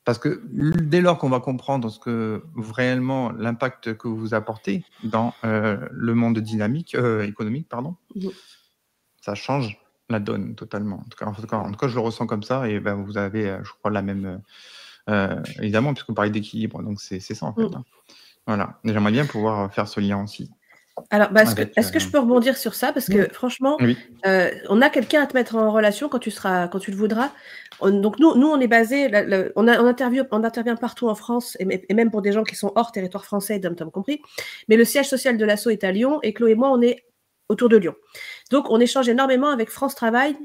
Parce que dès lors qu'on va comprendre réellement l'impact que vous apportez dans le monde dynamique, économique, ça change la donne totalement. En tout cas, je le ressens comme ça, et vous avez, je crois, la même... évidemment, puisque vous parlez d'équilibre, donc c'est ça en fait. Voilà. J'aimerais bien pouvoir faire ce lien aussi. Alors, est-ce que je peux rebondir sur ça? Parce que franchement, Oui. on a quelqu'un à te mettre en relation quand tu le voudras. Donc nous, on est basé, on intervient partout en France, et même pour des gens qui sont hors territoire français, dom-tom compris. Mais le siège social de l'ASSO est à Lyon, et Chloé et moi, on est autour de Lyon. Donc, on échange énormément avec France Travail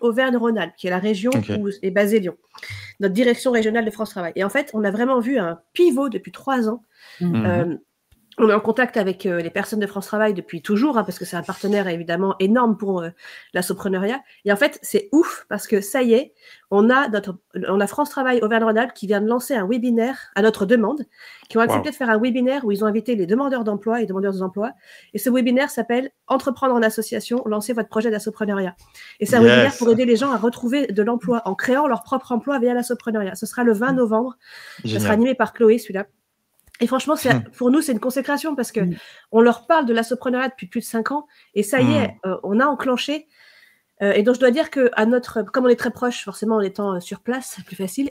Auvergne-Rhône-Alpes, qui est la région où est basée Lyon, notre direction régionale de France Travail. Et en fait, on a vraiment vu un pivot depuis 3 ans. On est en contact avec les personnes de France Travail depuis toujours, parce que c'est un partenaire évidemment énorme pour l'assopreneuriat. Et en fait, c'est ouf parce que ça y est, on a France Travail Auvergne-Rhône-Alpes qui vient de lancer un webinaire à notre demande, qui ont accepté de faire un webinaire où ils ont invité les demandeurs d'emploi et demandeurs d'emploi. Et ce webinaire s'appelle « Entreprendre en association, lancez votre projet d'assopreneuriat ». Et c'est un webinaire pour aider les gens à retrouver de l'emploi en créant leur propre emploi via l'assopreneuriat. Ce sera le 20 novembre. Ça sera animé par Chloé, celui-là. Et franchement, pour nous, c'est une consécration parce qu'on leur parle de l'assopreneuriat depuis plus de 5 ans et ça y est, on a enclenché. Et donc, je dois dire que comme on est très proche, forcément en étant sur place, c'est plus facile,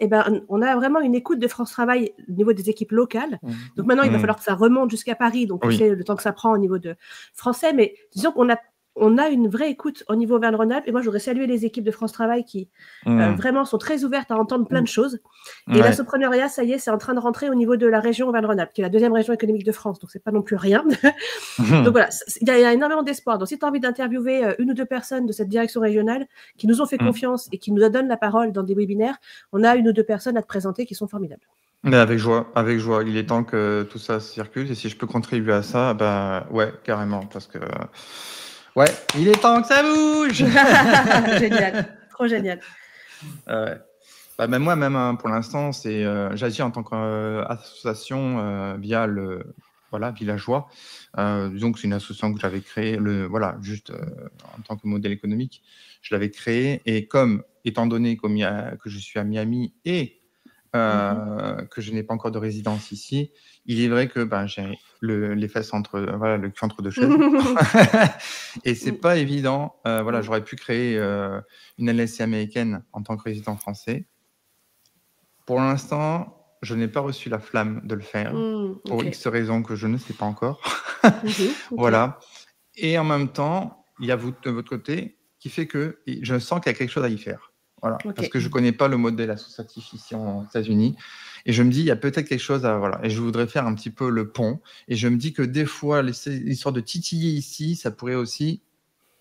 on a vraiment une écoute de France Travail au niveau des équipes locales. Donc maintenant, il va falloir que ça remonte jusqu'à Paris. Donc, on sait le temps que ça prend au niveau de français. Mais disons qu'on a une vraie écoute au niveau Auvergne-Rhône-Alpes. Et moi, je voudrais saluer les équipes de France Travail qui vraiment sont très ouvertes à entendre plein de choses. Et l'assopreneuriat, ça y est, c'est en train de rentrer au niveau de la région Auvergne-Rhône-Alpes, qui est la 2e région économique de France. Donc, c'est pas non plus rien. Donc voilà, il y a énormément d'espoir. Donc, si tu as envie d'interviewer 1 ou 2 personnes de cette direction régionale qui nous ont fait confiance et qui nous donnent la parole dans des webinaires, on a 1 ou 2 personnes à te présenter qui sont formidables. Mais avec joie, avec joie. Il est temps que tout ça circule. Et si je peux contribuer à ça, ouais, carrément. Parce que... ouais, il est temps que ça bouge. Génial, trop génial. Même moi, pour l'instant, j'agis en tant qu'association via le Villageois. Disons que c'est une association que j'avais créée, juste en tant que modèle économique. Je l'avais créée et étant donné que je suis à Miami et que je n'ai pas encore de résidence ici, il est vrai que j'ai les fesses le cul entre 2 chaises. Et c'est pas évident. J'aurais pu créer une LLC américaine en tant que résident français. Pour l'instant, je n'ai pas reçu la flamme de le faire pour X raisons que je ne sais pas encore. Voilà. Et en même temps, il y a vous de votre côté qui fait que je sens qu'il y a quelque chose à y faire. Voilà, parce que je ne connais pas le modèle associatif ici aux États-Unis. Et je me dis, il y a peut-être quelque chose et je voudrais faire un petit peu le pont. Et je me dis que des fois, l'histoire de titiller ici, ça pourrait aussi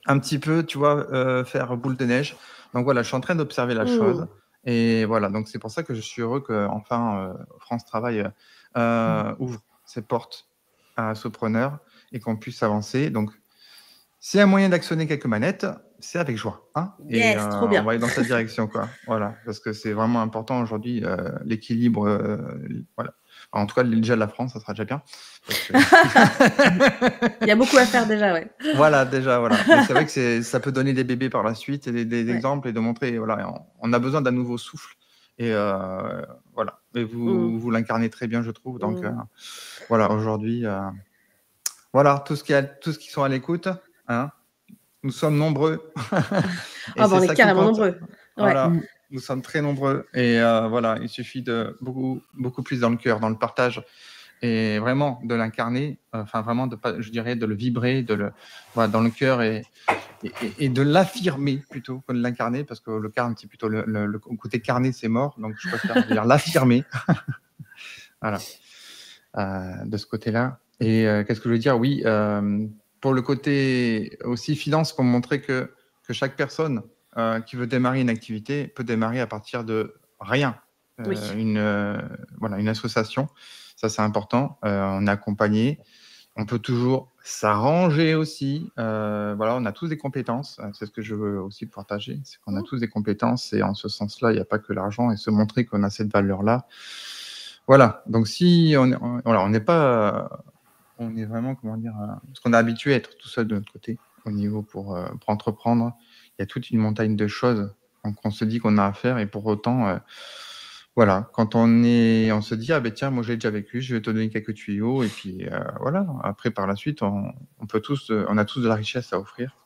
un petit peu, tu vois, faire boule de neige. Donc voilà, je suis en train d'observer la chose. Et voilà, donc c'est pour ça que je suis heureux qu'enfin France Travail ouvre ses portes à Assopreneur et qu'on puisse avancer. Donc, s'il y a moyen d'actionner quelques manettes, c'est avec joie. Trop bien. On va aller dans cette direction, quoi. Voilà, parce que c'est vraiment important aujourd'hui, l'équilibre. Voilà. En tout cas, déjà la France, ça sera déjà bien. Il y a beaucoup à faire déjà, ouais. Voilà, déjà, voilà. Mais c'est vrai que ça peut donner des bébés par la suite et des exemples et de montrer, voilà, on a besoin d'un nouveau souffle. Et voilà. Et vous l'incarnez très bien, je trouve. Donc, voilà, aujourd'hui, voilà, tous qui sont à l'écoute, nous sommes nombreux. On est carrément nombreux. Voilà, nous sommes très nombreux. Et voilà, il suffit de beaucoup plus dans le cœur, dans le partage. Et vraiment de l'incarner, vraiment, je dirais, de le vibrer, dans le cœur et de l'affirmer plutôt que de l'incarner, parce que le carne, c'est plutôt le côté carné, c'est mort. Donc, je préfère dire l'affirmer. Voilà, de ce côté-là. Et qu'est-ce que je veux dire? Oui, pour le côté aussi finance, pour montrer que chaque personne qui veut démarrer une activité peut démarrer à partir de rien. Une association, ça c'est important. On est accompagné, On peut toujours s'arranger aussi. Voilà, on a tous des compétences. C'est ce que je veux aussi partager. C'est qu'on a tous des compétences et en ce sens-là, il n'y a pas que l'argent et se montrer qu'on a cette valeur-là. Voilà. Donc, si on n'est pas, on est vraiment, comment dire, parce qu'on est habitué à être tout seul de notre côté au niveau pour entreprendre. Il y a toute une montagne de choses qu'on se dit qu'on a à faire et pour autant, voilà, quand on se dit, ah ben tiens, moi j'ai déjà vécu, je vais te donner quelques tuyaux et puis voilà. Après, par la suite, on a tous de la richesse à offrir.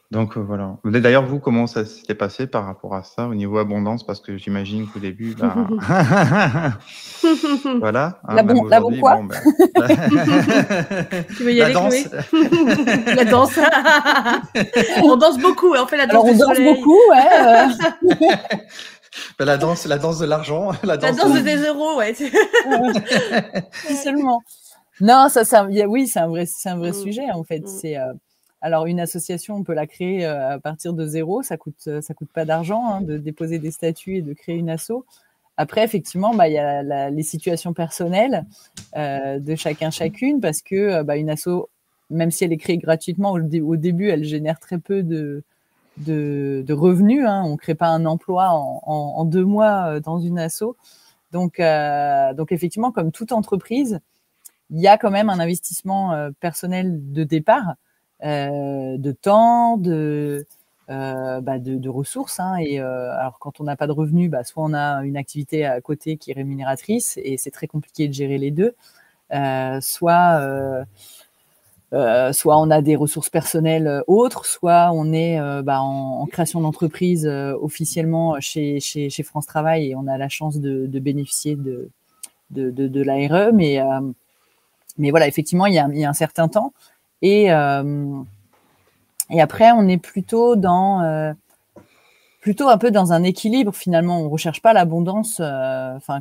Donc voilà. D'ailleurs, vous, comment ça s'était passé par rapport à ça au niveau abondance? Parce que j'imagine qu'au début, voilà. La bon quoi? Bon, tu veux y aller, Chloé? La danse. On danse beaucoup, on fait la danse. Alors on danse beaucoup, ouais. La danse de l'argent. La danse des euros, ouais. Seulement. Non, oui, c'est un vrai sujet, en fait. C'est... Alors, une association, on peut la créer à partir de zéro. Ça coûte pas d'argent de déposer des statuts et de créer une asso. Après, effectivement, il y a les situations personnelles de chacune, parce que une asso, même si elle est créée gratuitement, au début, elle génère très peu de revenus. On ne crée pas un emploi en 2 mois dans une asso. Donc, effectivement, comme toute entreprise, il y a quand même un investissement personnel de départ, de temps, de ressources. Et alors, quand on n'a pas de revenus, soit on a une activité à côté qui est rémunératrice et c'est très compliqué de gérer les deux. Soit on a des ressources personnelles autres, soit on est en création d'entreprise officiellement chez France Travail et on a la chance de bénéficier de l'ARE. Mais voilà, effectivement, il y a un certain temps. Et après, on est plutôt un peu dans un équilibre, finalement. On ne recherche pas l'abondance,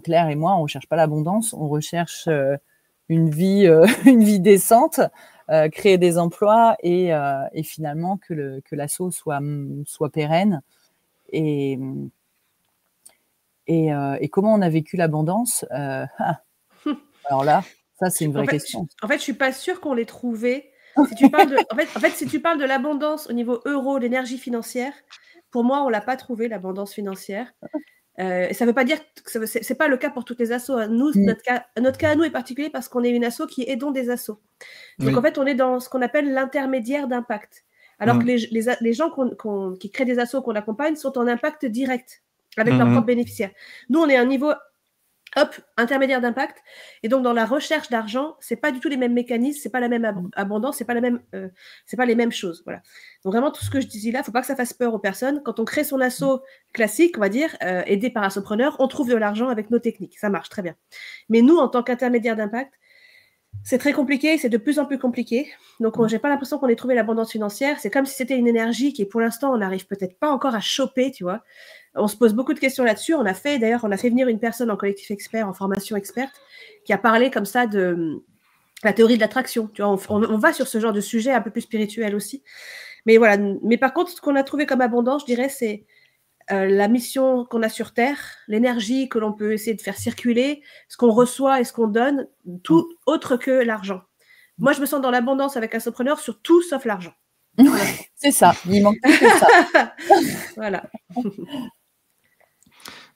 Claire et moi, on ne recherche pas l'abondance, on recherche une vie décente, créer des emplois et finalement que l'asso soit pérenne. Et comment on a vécu l'abondance alors là, ça, c'est une vraie question. En fait, je ne suis pas sûre qu'on l'ait trouvé. Si tu parles si tu parles de l'abondance au niveau euro, l'énergie financière, pour moi, on ne l'a pas trouvé, l'abondance financière. Et ça ne veut pas dire que ce n'est pas le cas pour toutes les assos. Nous, notre cas à nous est particulier parce qu'on est une asso qui aidons des assos. Donc, en fait, on est dans ce qu'on appelle l'intermédiaire d'impact. Alors que les gens qui créent des assos qu'on accompagne sont en impact direct avec leurs propres bénéficiaires. Nous, on est à un niveau intermédiaire d'impact. Et donc, dans la recherche d'argent, ce n'est pas du tout les mêmes mécanismes, ce n'est pas la même abondance, ce n'est pas les mêmes choses. Voilà. Donc, vraiment, tout ce que je dis là, il ne faut pas que ça fasse peur aux personnes. Quand on crée son asso classique, on va dire, aidé par Assopreneur, on trouve de l'argent avec nos techniques. Ça marche très bien. Mais nous, en tant qu'intermédiaire d'impact, c'est très compliqué, c'est de plus en plus compliqué. Donc, je n'ai pas l'impression qu'on ait trouvé l'abondance financière. C'est comme si c'était une énergie qui, pour l'instant, on n'arrive peut-être pas encore à choper, tu vois. On se pose beaucoup de questions là-dessus. On a fait venir une personne en collectif expert, en formation experte, qui a parlé comme ça de la théorie de l'attraction. Tu vois, on va sur ce genre de sujet un peu plus spirituel aussi. Mais voilà. Mais par contre, ce qu'on a trouvé comme abondance, je dirais, c'est la mission qu'on a sur Terre, l'énergie que l'on peut essayer de faire circuler, ce qu'on reçoit et ce qu'on donne, tout autre que l'argent. Moi, je me sens dans l'abondance avec Assopreneur sur tout sauf l'argent. C'est ça, il manque plus que ça. Voilà.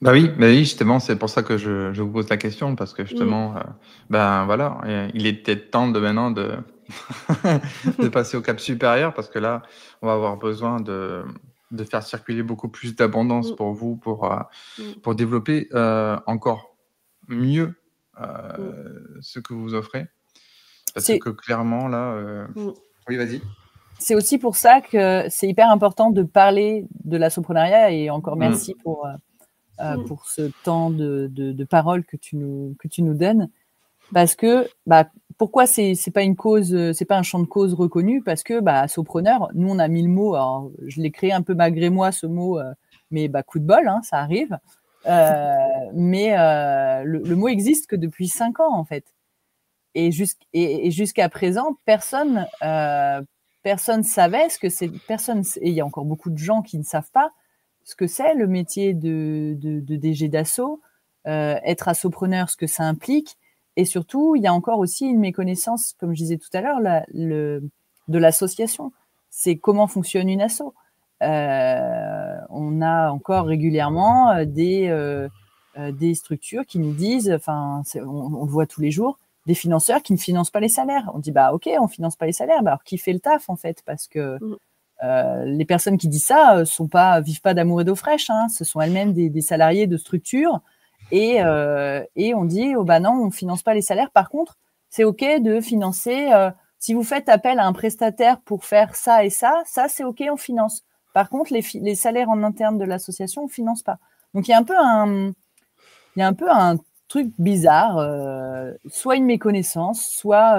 Bah oui, justement, c'est pour ça que je vous pose la question, parce que justement, voilà, il est peut-être temps maintenant de passer au cap supérieur, parce que là, on va avoir besoin de faire circuler beaucoup plus d'abondance pour vous, pour développer encore mieux ce que vous offrez. Parce que clairement, là... Oui, vas-y. C'est aussi pour ça que c'est hyper important de parler de l'assoprenariat, et encore merci pour ce temps de parole que tu nous donnes, parce que pourquoi c'est pas une cause, c'est pas un champ de cause reconnu, parce que Assopreneur, nous on a mis le mot, alors je l'ai créé un peu malgré moi ce mot, mais coup de bol, ça arrive, mais le mot existe que depuis 5 ans en fait, et jusqu'à présent personne savait ce que c'est, et il y a encore beaucoup de gens qui ne savent pas ce que c'est le métier de DG d'asso, être assopreneur, ce que ça implique, Et surtout, il y a encore aussi une méconnaissance, comme je disais tout à l'heure, de l'association. C'est comment fonctionne une asso. On a encore régulièrement des structures qui nous disent, enfin, on le voit tous les jours, des financeurs qui ne financent pas les salaires. On dit, bah ok, on finance pas les salaires, bah alors qui fait le taf en fait? Parce que les personnes qui disent ça vivent pas d'amour et d'eau fraîche, hein. Ce sont elles-mêmes des salariés de structures. Et on dit, oh bah non, on finance pas les salaires. Par contre, c'est ok de financer. Si vous faites appel à un prestataire pour faire ça et ça c'est ok, on finance. Par contre, les salaires en interne de l'association, on finance pas. Donc il y a un peu un truc bizarre, soit une méconnaissance, soit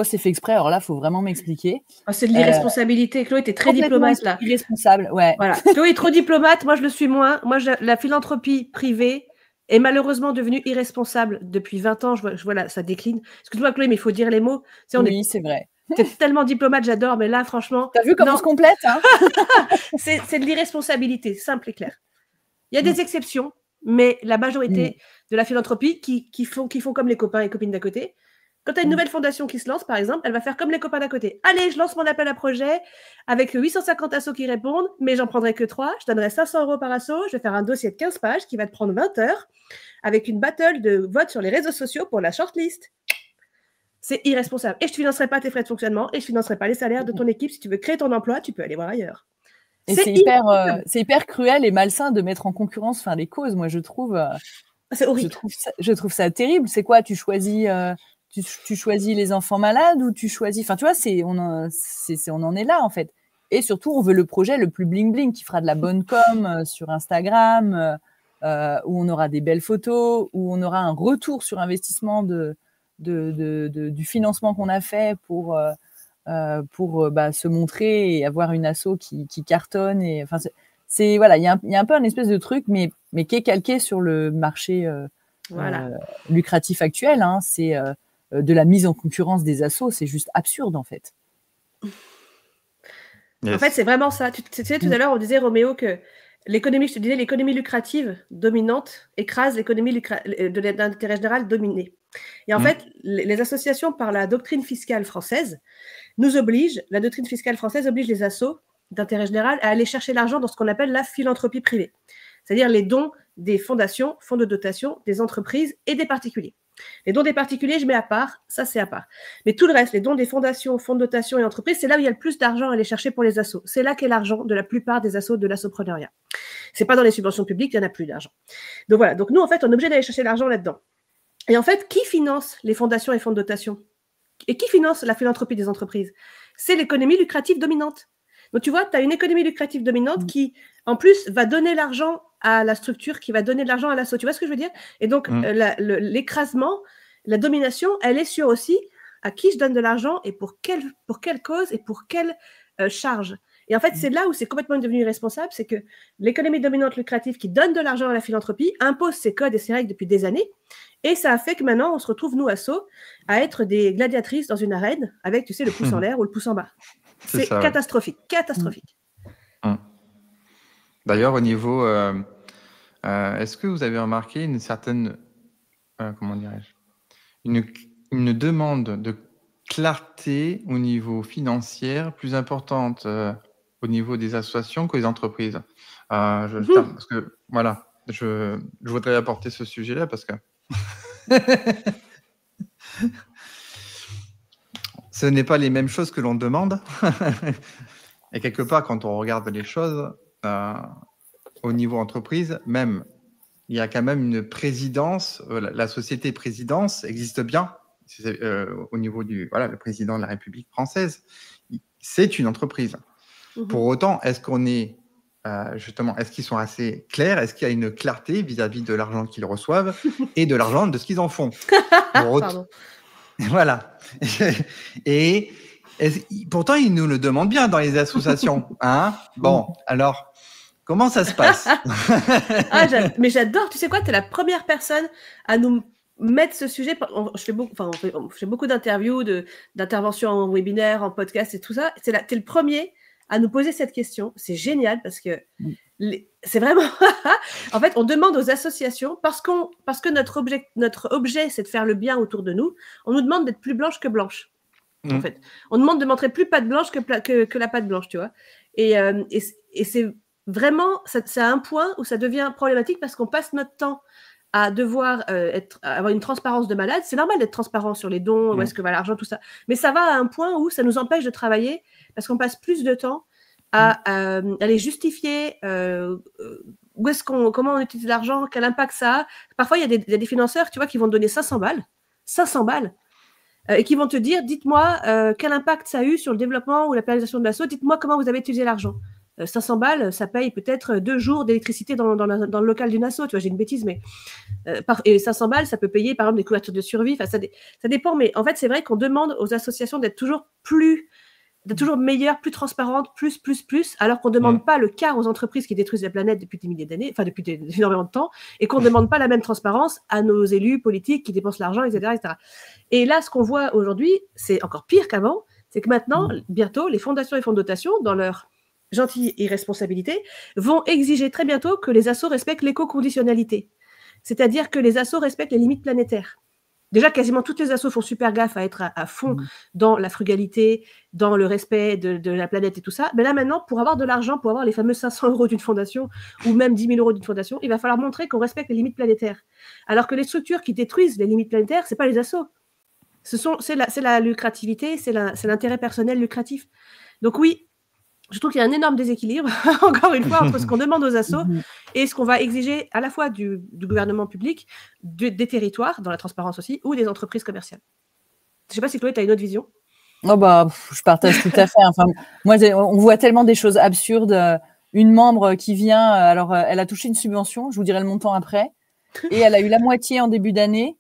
c'est fait exprès. Alors là, il faut vraiment m'expliquer. C'est de l'irresponsabilité. Chloé, tu es très diplomate là. Irresponsable, ouais. Voilà. Chloé est trop diplomate, moi je le suis moins. Moi, la philanthropie privée est malheureusement devenue irresponsable depuis 20 ans. Je vois là, ça décline. Excuse-moi Chloé, mais il faut dire les mots. Oui, c'est vrai. Tu es tellement diplomate, j'adore, mais là, franchement... T'as vu comment on se complète, hein? C'est de l'irresponsabilité, simple et clair. Il y a des exceptions, mais la majorité de la philanthropie qui font comme les copains et copines d'à côté. Quand tu as une nouvelle fondation qui se lance, par exemple, elle va faire comme les copains d'à côté. Allez, je lance mon appel à projet avec 850 assos qui répondent, mais j'en prendrai que 3. Je donnerai 500 € par asso. Je vais faire un dossier de 15 pages qui va te prendre 20 heures avec une battle de vote sur les réseaux sociaux pour la shortlist. C'est irresponsable. Et je ne financerai pas tes frais de fonctionnement et je ne financerai pas les salaires de ton équipe. Si tu veux créer ton emploi, tu peux aller voir ailleurs. Et c'est hyper cruel et malsain de mettre en concurrence les causes. Moi, je trouve... c'est horrible. Je trouve ça terrible. C'est quoi? Tu choisis les enfants malades ou tu choisis... Enfin, tu vois, on en est là, en fait. Et surtout, on veut le projet le plus bling-bling qui fera de la bonne com sur Instagram, où on aura des belles photos, où on aura un retour sur investissement du financement qu'on a fait pour se montrer et avoir une asso qui cartonne. Et, enfin, voilà, il y a un peu un espèce de truc, mais qui est calqué sur le marché lucratif actuel. Hein. C'est de la mise en concurrence des assos. C'est juste absurde, en fait. Yes. En fait, c'est vraiment ça. Tu sais, tout à l'heure, on disait, Roméo, que l'économie lucrative dominante écrase l'économie d'intérêt général dominée. Et en fait, les associations, par la doctrine fiscale française, la doctrine fiscale française oblige les assos d'intérêt général à aller chercher l'argent dans ce qu'on appelle la philanthropie privée, c'est-à-dire les dons des fondations, fonds de dotation, des entreprises et des particuliers. Les dons des particuliers, je mets à part, ça c'est à part. Mais tout le reste, les dons des fondations, fonds de dotation et entreprises, c'est là où il y a le plus d'argent à aller chercher pour les assos. C'est là qu'est l'argent de la plupart des assos de l'assopreneuriat. C'est pas dans les subventions publiques, il n'y en a plus d'argent. Donc voilà, donc nous en fait, on est obligé d'aller chercher l'argent là-dedans. Et en fait, qui finance les fondations et fonds de dotation? Et qui finance la philanthropie des entreprises? C'est l'économie lucrative dominante. Donc tu vois, tu as une économie lucrative dominante qui, en plus, va donner l'argent à la structure, qui va donner de l'argent à l'asso. Tu vois ce que je veux dire? Et donc, l'écrasement, la domination, elle est sur aussi à qui je donne de l'argent et pour quelle cause et pour quelle charge. Et en fait, c'est là où c'est complètement devenu irresponsable, c'est que l'économie dominante lucrative qui donne de l'argent à la philanthropie impose ses codes et ses règles depuis des années. Et ça a fait que maintenant, on se retrouve, nous, assos, à être des gladiatrices dans une arène avec, tu sais, le pouce en l'air ou le pouce en bas. C'est catastrophique, catastrophique. D'ailleurs, au niveau... est-ce que vous avez remarqué une certaine... comment dirais-je, une demande de clarté au niveau financier plus importante au niveau des associations que des entreprises. Parce que, voilà, je voudrais apporter ce sujet-là parce que ce n'est pas les mêmes choses que l'on demande. Et quelque part, quand on regarde les choses au niveau entreprise, même, il y a quand même une présidence, la société présidence existe bien. Au niveau le président de la République française, c'est une entreprise. Pour autant, est-ce qu'on est justement, est-ce qu'ils sont assez clairs? Est-ce qu'il y a une clarté vis-à-vis de l'argent qu'ils reçoivent et de l'argent de ce qu'ils en font? Voilà. Et pourtant, ils nous le demandent bien dans les associations. Hein? Bon, alors, comment ça se passe? Mais j'adore. Tu sais quoi? Tu es la première personne à nous mettre ce sujet. Je fais beaucoup d'interviews, d'interventions en webinaire, en podcast et tout ça. Tu es le premier à nous poser cette question. C'est génial parce que c'est vraiment… En fait, on demande aux associations, parce que notre objet, c'est de faire le bien autour de nous, on nous demande d'être plus blanche que blanche. En fait, on demande de montrer plus patte blanche que la patte blanche, tu vois. Et c'est vraiment… C'est un point où ça devient problématique parce qu'on passe notre temps à devoir avoir une transparence de malade. C'est normal d'être transparent sur les dons, où est-ce que va l'argent, tout ça. Mais ça va à un point où ça nous empêche de travailler parce qu'on passe plus de temps à aller justifier comment on utilise l'argent, quel impact ça a. Parfois, il y a des financeurs, tu vois, qui vont te donner 500 balles, et qui vont te dire, dites-moi quel impact ça a eu sur le développement ou la pérennisation de l'asso, dites-moi comment vous avez utilisé l'argent. 500 balles, ça paye peut-être 2 jours d'électricité dans le local d'une asso, tu vois, j'ai une bêtise, mais et 500 balles, ça peut payer par exemple des couvertures de survie, ça dépend, mais en fait, c'est vrai qu'on demande aux associations d'être toujours meilleures, plus transparentes, plus, alors qu'on ne demande pas le quart aux entreprises qui détruisent la planète depuis des milliers d'années, enfin depuis énormément de temps, et qu'on ne demande pas la même transparence à nos élus politiques qui dépensent l'argent, etc., etc. Et là, ce qu'on voit aujourd'hui, c'est encore pire qu'avant, c'est que maintenant, bientôt, les fondations et fonds de dotation, dans leur gentille irresponsabilité, vont exiger très bientôt que les assos respectent l'éco-conditionnalité. C'est-à-dire que les assos respectent les limites planétaires. Déjà, quasiment toutes les assos font super gaffe à être à fond dans la frugalité, dans le respect de la planète et tout ça. Mais là, maintenant, pour avoir de l'argent, pour avoir les fameux 500 € d'une fondation ou même 10 000 € d'une fondation, il va falloir montrer qu'on respecte les limites planétaires. Alors que les structures qui détruisent les limites planétaires, ce n'est pas les assos. C'est la lucrativité, c'est l'intérêt personnel lucratif. Donc oui, je trouve qu'il y a un énorme déséquilibre, encore une fois, entre ce qu'on demande aux assos et ce qu'on va exiger à la fois du gouvernement public, des territoires, dans la transparence aussi, ou des entreprises commerciales. Je ne sais pas si Chloé, tu as une autre vision. Oh bah, je partage tout à fait. Enfin, moi, on voit tellement des choses absurdes. Une membre qui vient, alors elle a touché une subvention, je vous dirai le montant après, et elle a eu la moitié en début d'année.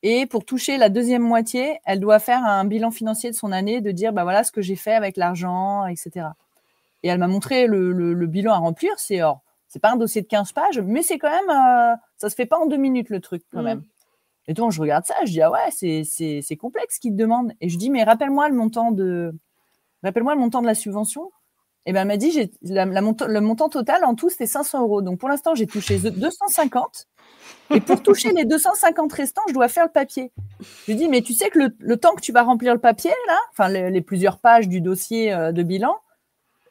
Et pour toucher la deuxième moitié, elle doit faire un bilan financier de son année, de dire bah voilà ce que j'ai fait avec l'argent, etc. Et elle m'a montré le bilan à remplir. C'est pas un dossier de 15 pages, mais c'est quand même, ça se fait pas en 2 minutes le truc quand même. Et donc je regarde ça, je dis ah ouais, c'est complexe ce qu'il te demande. Et je dis mais rappelle-moi le montant de la subvention. Et ben elle m'a dit le montant total en tout c'était 500 €. Donc pour l'instant j'ai touché 250. Et pour toucher les 250 restants, je dois faire le papier. Je lui dis mais tu sais que le temps que tu vas remplir le papier là, enfin les plusieurs pages du dossier de bilan.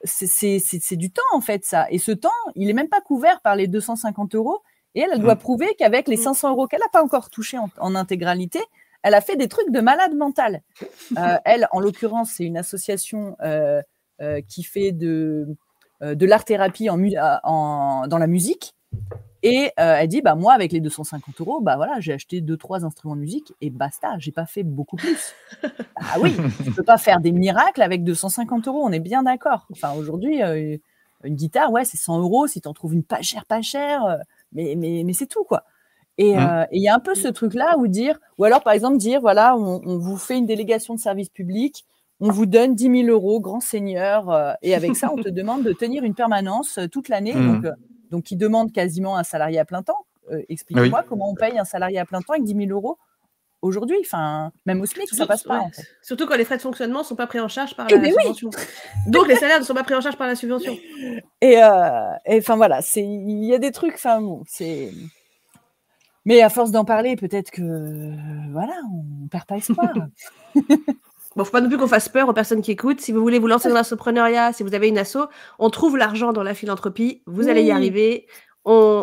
C'est du temps en fait ça, et ce temps il est même pas couvert par les 250 €, et elle doit prouver qu'avec les 500 € qu'elle n'a pas encore touché en intégralité, elle a fait des trucs de malade mental. Elle en l'occurrence c'est une association qui fait de l'art-thérapie dans la musique, et elle dit bah moi avec les 250 € bah voilà j'ai acheté 2-3 instruments de musique et basta, j'ai pas fait beaucoup plus. Ah oui, tu peux pas faire des miracles avec 250 €, on est bien d'accord. Enfin aujourd'hui une guitare ouais c'est 100 € si tu en trouves une pas chère, mais c'est tout quoi. Et il y a un peu ce truc là ou alors par exemple dire voilà on vous fait une délégation de service public, on vous donne 10 000 € grand seigneur, et avec ça on te demande de tenir une permanence toute l'année, donc qui demande quasiment un salarié à plein temps. Expliquez-moi comment on paye un salarié à plein temps avec 10 000 € aujourd'hui. Enfin, même au SMIC, ça passe pas. En fait. Surtout quand les frais de fonctionnement ne sont pas pris en charge par la subvention. Donc les salaires ne sont pas pris en charge par la subvention. Et enfin voilà, il y a des trucs. Enfin bon, c'est. Mais à force d'en parler, peut-être que voilà, on perd pas espoir. Bon, faut pas non plus qu'on fasse peur aux personnes qui écoutent. Si vous voulez vous lancer dans l'entrepreneuriat, si vous avez une asso, on trouve l'argent dans la philanthropie. Vous allez y arriver.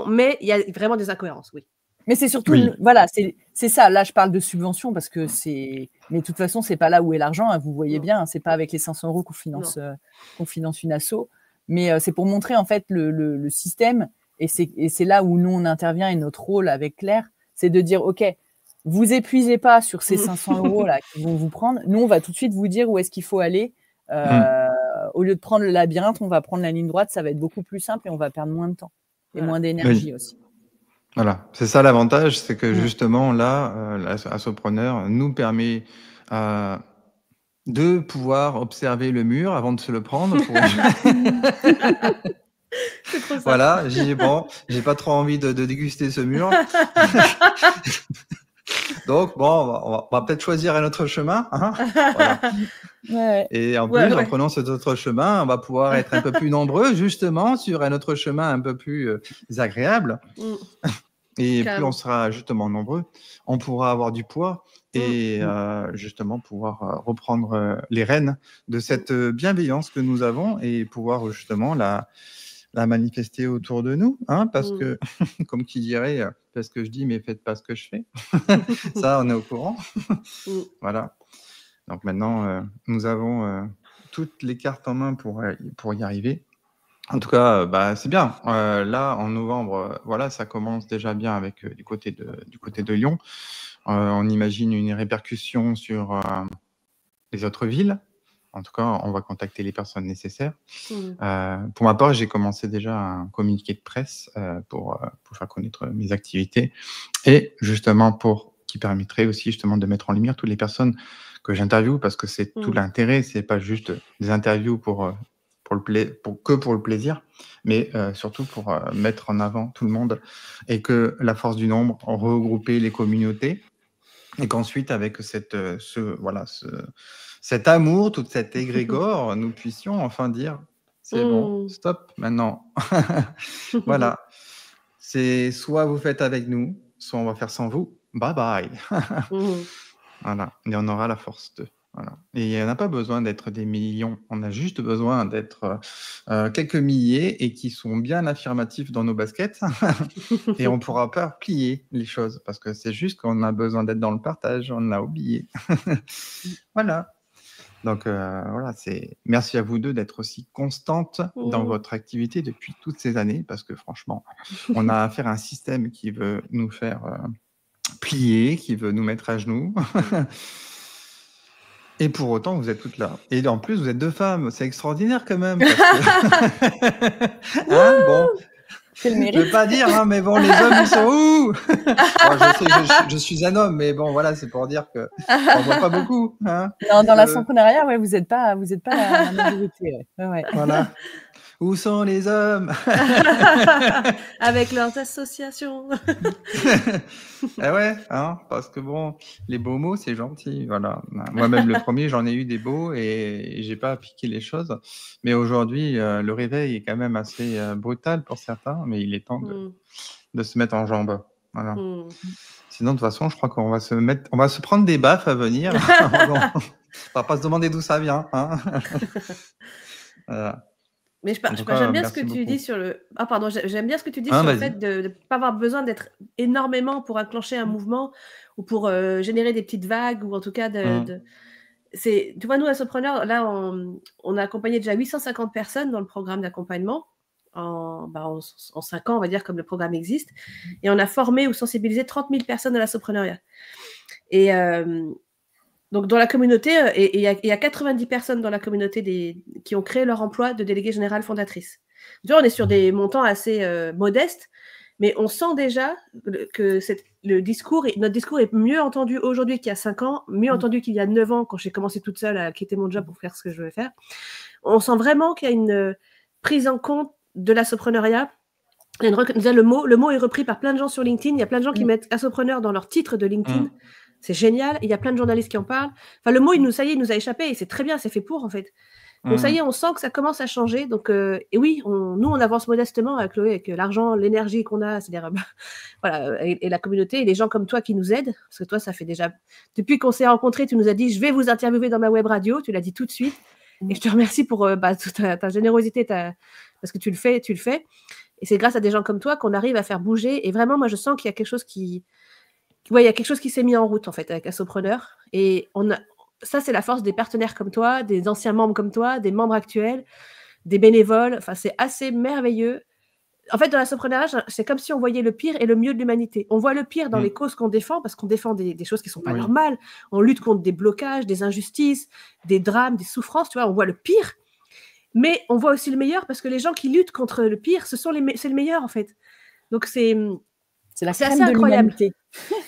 Mais il y a vraiment des incohérences, oui. Mais c'est surtout, voilà, c'est ça. Là, je parle de subvention parce que c'est. Mais de toute façon, c'est pas là où est l'argent. Hein, vous voyez bien, c'est pas avec les 500 € qu'on finance une asso. Mais c'est pour montrer en fait le système. Et c'est là où nous on intervient, et notre rôle avec Claire, c'est de dire ok. Vous épuisez pas sur ces 500 € là qui vont vous prendre. Nous, on va tout de suite vous dire où est-ce qu'il faut aller. Au lieu de prendre le labyrinthe, on va prendre la ligne droite. Ça va être beaucoup plus simple et on va perdre moins de temps et moins d'énergie aussi. Voilà, c'est ça l'avantage, c'est que justement là, l'assopreneur nous permet de pouvoir observer le mur avant de se le prendre. C'est trop ça. Voilà, j'ai pas trop envie de déguster ce mur. Donc, bon, on va peut-être choisir un autre chemin. Hein, voilà. Ouais. Et en plus, en prenant cet autre chemin, on va pouvoir être un peu plus nombreux, justement, sur un autre chemin un peu plus agréable. Et plus on sera justement nombreux, on pourra avoir du poids et justement pouvoir reprendre les rênes de cette bienveillance que nous avons et pouvoir justement la manifester autour de nous, hein, parce que, comme qui dirait, faites ce que je dis, mais faites pas ce que je fais. Ça, on est au courant. Voilà. Donc maintenant, nous avons toutes les cartes en main pour y arriver. En tout cas, c'est bien. Là, en novembre, voilà, ça commence déjà bien avec du côté de Lyon. On imagine une répercussion sur les autres villes. En tout cas, on va contacter les personnes nécessaires. Pour ma part, j'ai commencé déjà un communiqué de presse pour faire connaître mes activités et justement qui permettrait aussi justement de mettre en lumière toutes les personnes que j'interviewe parce que c'est tout l'intérêt. C'est pas juste des interviews pour le plaisir, mais surtout pour mettre en avant tout le monde et que la force du nombre, regrouper les communautés et qu'ensuite, avec cet amour, toute cette égrégore, nous puissions enfin dire c'est bon, stop, maintenant. Voilà. C'est soit vous faites avec nous, soit on va faire sans vous. Bye bye. Voilà. Et on aura la force de. Voilà. Et il n'y en a pas besoin d'être des millions. On a juste besoin d'être quelques milliers et qui sont bien affirmatifs dans nos baskets. Et on ne pourra pas plier les choses parce que c'est juste qu'on a besoin d'être dans le partage. On l'a oublié. Voilà. Donc, voilà, merci à vous deux d'être aussi constantes dans votre activité depuis toutes ces années parce que franchement, on a affaire à un système qui veut nous faire plier, qui veut nous mettre à genoux. Et pour autant, vous êtes toutes là. Et en plus, vous êtes deux femmes. C'est extraordinaire quand même. Parce que... hein, bon. Je ne veux pas dire, hein, mais bon, les hommes, ils sont où? Bon, je sais que je suis un homme, mais bon, voilà, c'est pour dire qu'on ne voit pas beaucoup. Hein. Non, dans l'entrepreneuriat, ouais, vous n'êtes pas la majorité. Ouais. Voilà. Où sont les hommes? Avec leurs associations. Eh ouais, hein, parce que bon, les beaux mots, c'est gentil. Voilà. Moi-même, le premier, j'en ai eu des beaux et j'ai pas appliqué les choses. Mais aujourd'hui, le réveil est quand même assez brutal pour certains, mais il est temps de se mettre en jambes. Voilà. Sinon, de toute façon, je crois qu'on va se prendre des baffes à venir. On va pas se demander d'où ça vient. Hein. Voilà. Mais j'aime bien ce que tu dis sur le. Ah, pardon, j'aime bien ce que tu dis sur le fait de ne pas avoir besoin d'être énormément pour enclencher un mouvement ou pour générer des petites vagues ou en tout cas Tu vois, nous, Assopreneur, là, on a accompagné déjà 850 personnes dans le programme d'accompagnement en 5 ans, on va dire, comme le programme existe. Et on a formé ou sensibilisé 30 000 personnes à l'assopreneuriat. Et. Donc, dans la communauté, il y a 90 personnes dans la communauté qui ont créé leur emploi de déléguée générale fondatrice. Tu vois, on est sur des montants assez modestes, mais on sent déjà que notre discours est mieux entendu aujourd'hui qu'il y a 5 ans, mieux entendu qu'il y a 9 ans quand j'ai commencé toute seule à quitter mon job pour faire ce que je veux faire. On sent vraiment qu'il y a une prise en compte de l'assopreneuriat. Le mot est repris par plein de gens sur LinkedIn. Il y a plein de gens qui mettent assopreneur dans leur titre de LinkedIn. C'est génial. Il y a plein de journalistes qui en parlent. Enfin, le mot, il nous a échappé et c'est très bien. C'est fait pour, en fait. Donc, ça y est, on sent que ça commence à changer. Donc, et oui, nous, on avance modestement avec Chloé, avec l'argent, l'énergie qu'on a, c'est-à-dire, voilà, et la communauté et les gens comme toi qui nous aident. Parce que toi, ça fait déjà. Depuis qu'on s'est rencontrés, tu nous as dit, je vais vous interviewer dans ma web radio. Tu l'as dit tout de suite. Et je te remercie pour ta générosité, parce que tu le fais. Et c'est grâce à des gens comme toi qu'on arrive à faire bouger. Et vraiment, moi, je sens qu'il y a quelque chose qui. Ouais, il y a quelque chose qui s'est mis en route, en fait, avec Assopreneur. Et ça, c'est la force des partenaires comme toi, des anciens membres comme toi, des membres actuels, des bénévoles. Enfin, c'est assez merveilleux. En fait, dans l'assopreneuriat, c'est comme si on voyait le pire et le mieux de l'humanité. On voit le pire dans les causes qu'on défend, parce qu'on défend des choses qui ne sont pas normales. On lutte contre des blocages, des injustices, des drames, des souffrances. Tu vois, on voit le pire. Mais on voit aussi le meilleur, parce que les gens qui luttent contre le pire, c'est le meilleur, en fait. Donc, c'est assez incroyable.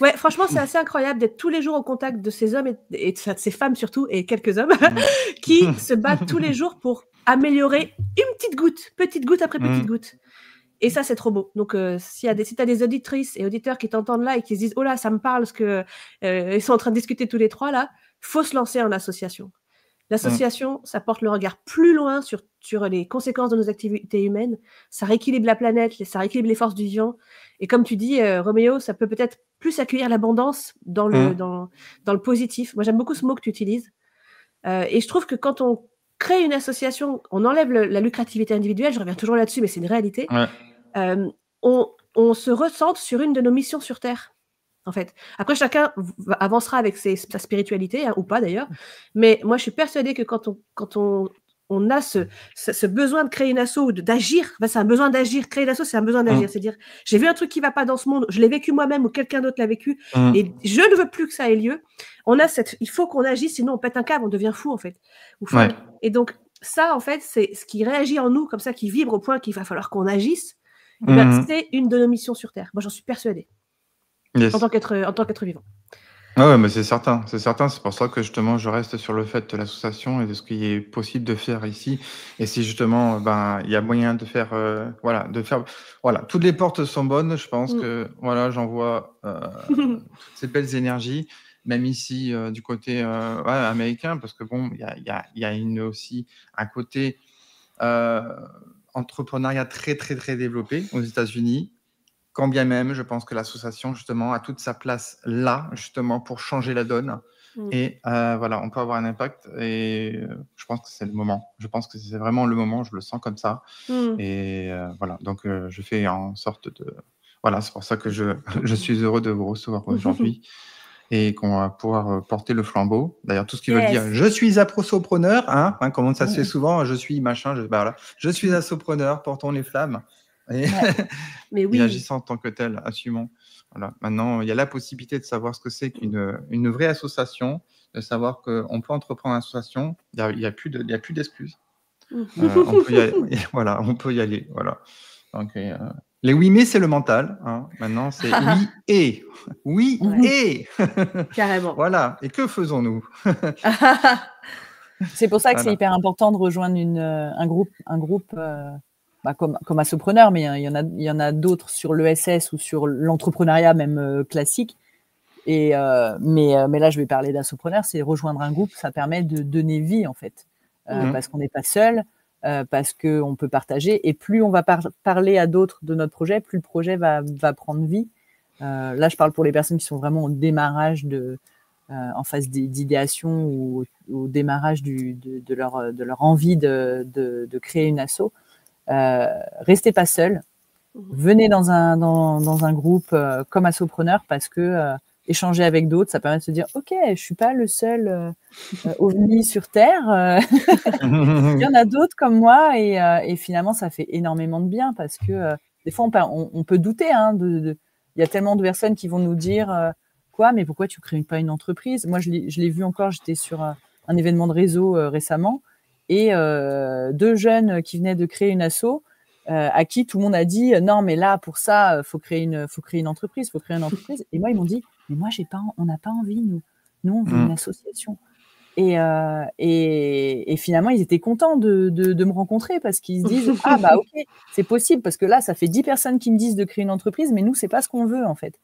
Ouais, franchement, c'est assez incroyable d'être tous les jours au contact de ces hommes et de ces femmes surtout, et quelques hommes, qui se battent tous les jours pour améliorer une petite goutte après petite goutte. Et ça, c'est trop beau. Donc, si tu as des auditrices et auditeurs qui t'entendent là et qui se disent « Oh là, ça me parle ce que ils sont en train de discuter tous les trois là », faut se lancer en association. L'association, ça porte le regard plus loin sur les conséquences de nos activités humaines. Ça rééquilibre la planète, ça rééquilibre les forces du vivant. Et comme tu dis, Roméo, ça peut peut-être plus accueillir l'abondance dans le positif. Moi, j'aime beaucoup ce mot que tu utilises. Et je trouve que quand on crée une association, on enlève la lucrativité individuelle, je reviens toujours là-dessus, mais c'est une réalité. On se recentre sur une de nos missions sur Terre. En fait. Après, chacun avancera avec sa spiritualité, ou pas d'ailleurs. Mais moi, je suis persuadée que quand on a ce besoin de créer une asso ou d'agir, c'est un besoin d'agir. Créer une asso, c'est un besoin d'agir. C'est-à-dire, j'ai vu un truc qui ne va pas dans ce monde, je l'ai vécu moi-même ou quelqu'un d'autre l'a vécu, et je ne veux plus que ça ait lieu. Il faut qu'on agisse, sinon on pète un câble, on devient fou, en fait. Et donc, ça, en fait, c'est ce qui réagit en nous, comme ça, qui vibre au point qu'il va falloir qu'on agisse. C'est une de nos missions sur Terre. Moi, j'en suis persuadée. En tant qu'être vivant. Ouais, mais c'est certain. C'est pour ça que justement je reste sur le fait de l'association et de ce qui est possible de faire ici. Et si justement il y a moyen de faire toutes les portes sont bonnes. Je pense que j'envoie toutes ces belles énergies, même ici du côté américain, parce que bon, il y a aussi un côté entrepreneuriat très très très développé aux États-Unis. Quand bien même, je pense que l'association, justement, a toute sa place là, justement, pour changer la donne. Et on peut avoir un impact. Et je pense que c'est le moment. Je pense que c'est vraiment le moment. Je le sens comme ça. Et donc je fais en sorte de... Voilà, c'est pour ça que je suis heureux de vous recevoir aujourd'hui et qu'on va pouvoir porter le flambeau. D'ailleurs, tout ce qu'ils veulent dire, je suis assopreneur, comment ça se fait souvent, je suis machin, je suis assopreneur, portons les flammes. Mais oui. Et agissant en tant que tel, assumons. Voilà. Maintenant, il y a la possibilité de savoir ce que c'est qu'une vraie association, de savoir qu'on peut entreprendre une association, il n'y a plus d'excuses. On peut y aller. On peut y aller. Voilà. Donc, les oui, mais c'est le mental. Maintenant, c'est oui et. Oui et. Carrément. Voilà. Et que faisons-nous? C'est pour ça que c'est hyper important de rejoindre un groupe comme assopreneur, mais il y en a d'autres sur l'ESS ou sur l'entrepreneuriat même classique. Mais là, je vais parler d'assopreneur, c'est rejoindre un groupe, ça permet de donner vie en fait, parce qu'on n'est pas seul, parce qu'on peut partager, et plus on va parler à d'autres de notre projet, plus le projet va prendre vie. Là, je parle pour les personnes qui sont vraiment au démarrage en phase d'idéation ou au démarrage de leur envie de créer une asso. Restez pas seul, venez dans un groupe comme assopreneur, parce que échanger avec d'autres, ça permet de se dire ok, je suis pas le seul ovni sur Terre, il y en a d'autres comme moi, et finalement ça fait énormément de bien, parce que des fois on peut douter, il y a tellement de personnes qui vont nous dire quoi, mais pourquoi tu crées pas une entreprise? Moi je l'ai vu encore, j'étais sur un événement de réseau récemment, et 2 jeunes qui venaient de créer une asso, à qui tout le monde a dit non, mais là pour ça faut créer une entreprise, et moi ils m'ont dit mais moi on n'a pas envie, nous on veut une association, et finalement ils étaient contents de me rencontrer, parce qu'ils se disent ah bah ok, c'est possible, parce que là ça fait 10 personnes qui me disent de créer une entreprise, mais nous c'est pas ce qu'on veut en fait.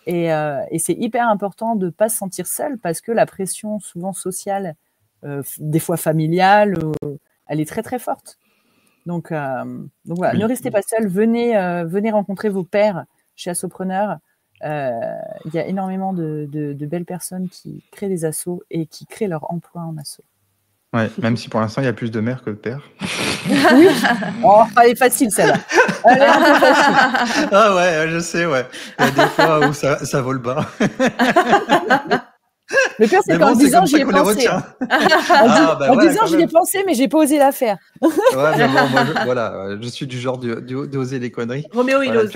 Et c'est hyper important de pas se sentir seul, parce que la pression souvent sociale, des fois familiale, elle est très très forte. Donc voilà, ne restez pas seul, venez rencontrer vos pairs chez Assopreneur. Il y a énormément de belles personnes qui créent des assos et qui créent leur emploi en asso. Ouais, même si pour l'instant il y a plus de mères que de pères. Oui. Oh, elle est facile celle-là. Elle est un peu facile. Ah ouais, je sais, ouais. Il y a des fois où ça vole bas. Le pire, c'est qu'en 10 ans, j'y ai pensé. En 10 ans, j'y ai pensé, mais j'ai pas osé la faire. Ouais, mais bon, moi, je suis du genre d'oser les conneries. Roméo, il ose.